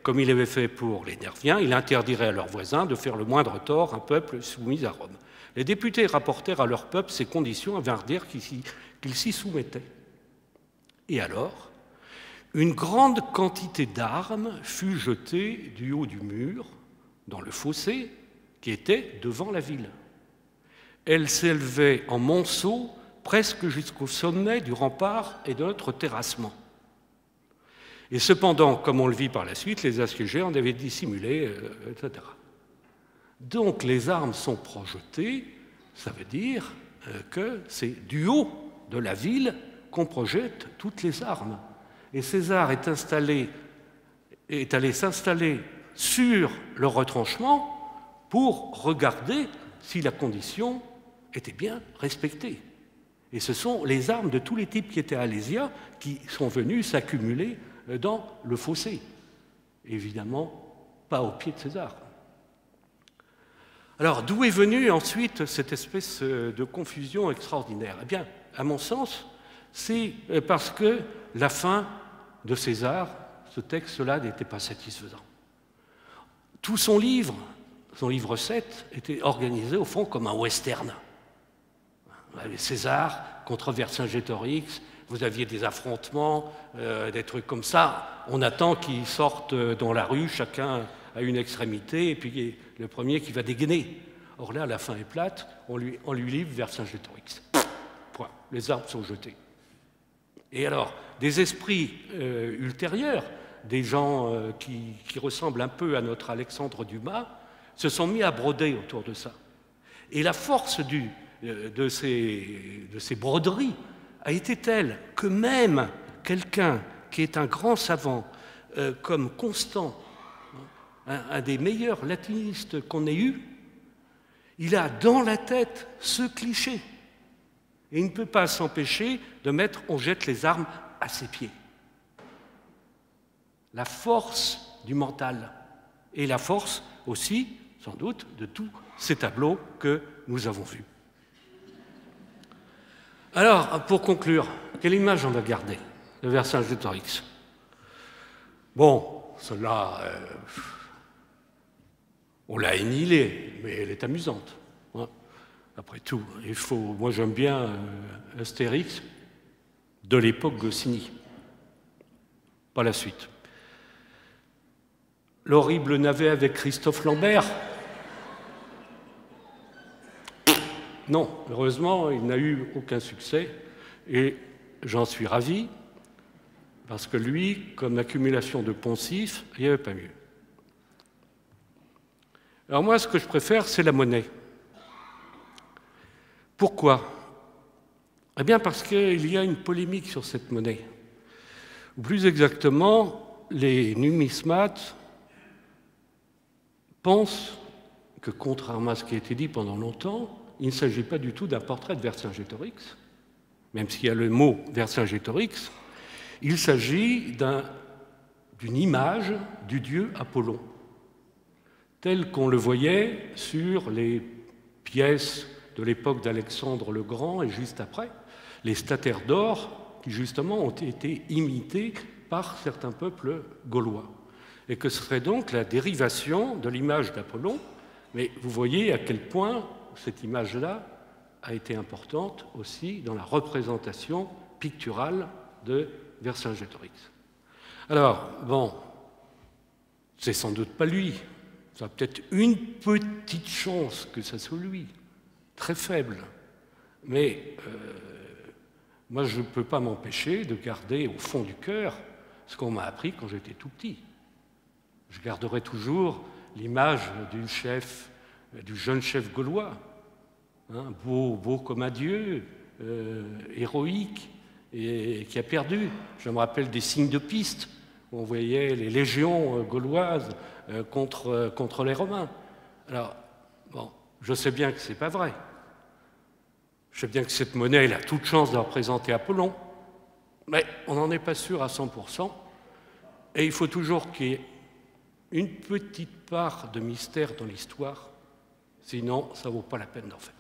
comme il avait fait pour les Nerviens, il interdirait à leurs voisins de faire le moindre tort à un peuple soumis à Rome. Les députés rapportèrent à leur peuple ces conditions et vinrent dire qu'ils s'y soumettaient. Et alors, une grande quantité d'armes fut jetée du haut du mur, dans le fossé qui était devant la ville. Elle s'élevait en monceaux presque jusqu'au sommet du rempart et de notre terrassement. Et cependant, comme on le vit par la suite, les assiégés en avaient dissimulé, etc. Donc les armes sont projetées, ça veut dire que c'est du haut de la ville qu'on projette toutes les armes. Et César est allé s'installer sur le retranchement pour regarder si la condition était bien respectée. Et ce sont les armes de tous les types qui étaient à Alésia qui sont venus s'accumuler dans le fossé. Évidemment, pas au pied de César. Alors, d'où est venue ensuite cette espèce de confusion extraordinaire? Eh bien, à mon sens, c'est parce que la fin de César, ce texte-là, n'était pas satisfaisant. Tout son livre 7, était organisé au fond comme un western. César contre Vercingétorix, vous aviez des affrontements, des trucs comme ça. On attend qu'ils sortent dans la rue, chacun à une extrémité, et puis le premier qui va dégainer. Or là, la fin est plate, on lui livre Vercingétorix. Point. Les armes sont jetées. Et alors, des esprits ultérieurs, des gens qui ressemblent un peu à notre Alexandre Dumas, se sont mis à broder autour de ça. Et la force de ces broderies a été telle que même quelqu'un qui est un grand savant, comme Constant, un des meilleurs latinistes qu'on ait eu, il a dans la tête ce cliché. Et il ne peut pas s'empêcher de mettre « on jette les armes à ses pieds ». La force du mental et la force aussi, sans doute, de tous ces tableaux que nous avons vus. Alors, pour conclure, quelle image on va garder de Vercingétorix? Bon, cela, on l'a annihilée, mais elle est amusante. Hein. Après tout, moi j'aime bien Astérix de l'époque Goscinny, pas la suite. L'horrible navet avec Christophe Lambert. Non, heureusement, il n'a eu aucun succès et j'en suis ravi parce que lui, comme accumulation de poncifs, il n'y avait pas mieux. Alors moi, ce que je préfère, c'est la monnaie. Pourquoi? Eh bien parce qu'il y a une polémique sur cette monnaie. Ou plus exactement, les numismates pensent que, contrairement à ce qui a été dit pendant longtemps, il ne s'agit pas du tout d'un portrait de Vercingétorix, même s'il y a le mot Vercingétorix, il s'agit d'une image du dieu Apollon, tel qu'on le voyait sur les pièces de l'époque d'Alexandre le Grand et juste après, les stataires d'or qui justement ont été imités par certains peuples gaulois. Et que ce serait donc la dérivation de l'image d'Apollon, mais vous voyez à quel point cette image-là a été importante aussi dans la représentation picturale de Vercingétorix. Alors, bon, c'est sans doute pas lui. Ça a peut-être une petite chance que ça soit lui, très faible. Mais moi, je ne peux pas m'empêcher de garder au fond du cœur ce qu'on m'a appris quand j'étais tout petit. Je garderai toujours l'image du jeune chef gaulois, hein, beau comme un dieu, héroïque, et qui a perdu. Je me rappelle des signes de piste, où on voyait les légions gauloises contre les Romains. Alors, bon, je sais bien que ce n'est pas vrai, Je sais bien que cette monnaie, elle a toute chance de représenter Apollon, mais on n'en est pas sûr à 100%, et il faut toujours qu'il y ait une petite part de mystère dans l'histoire, sinon ça ne vaut pas la peine d'en faire.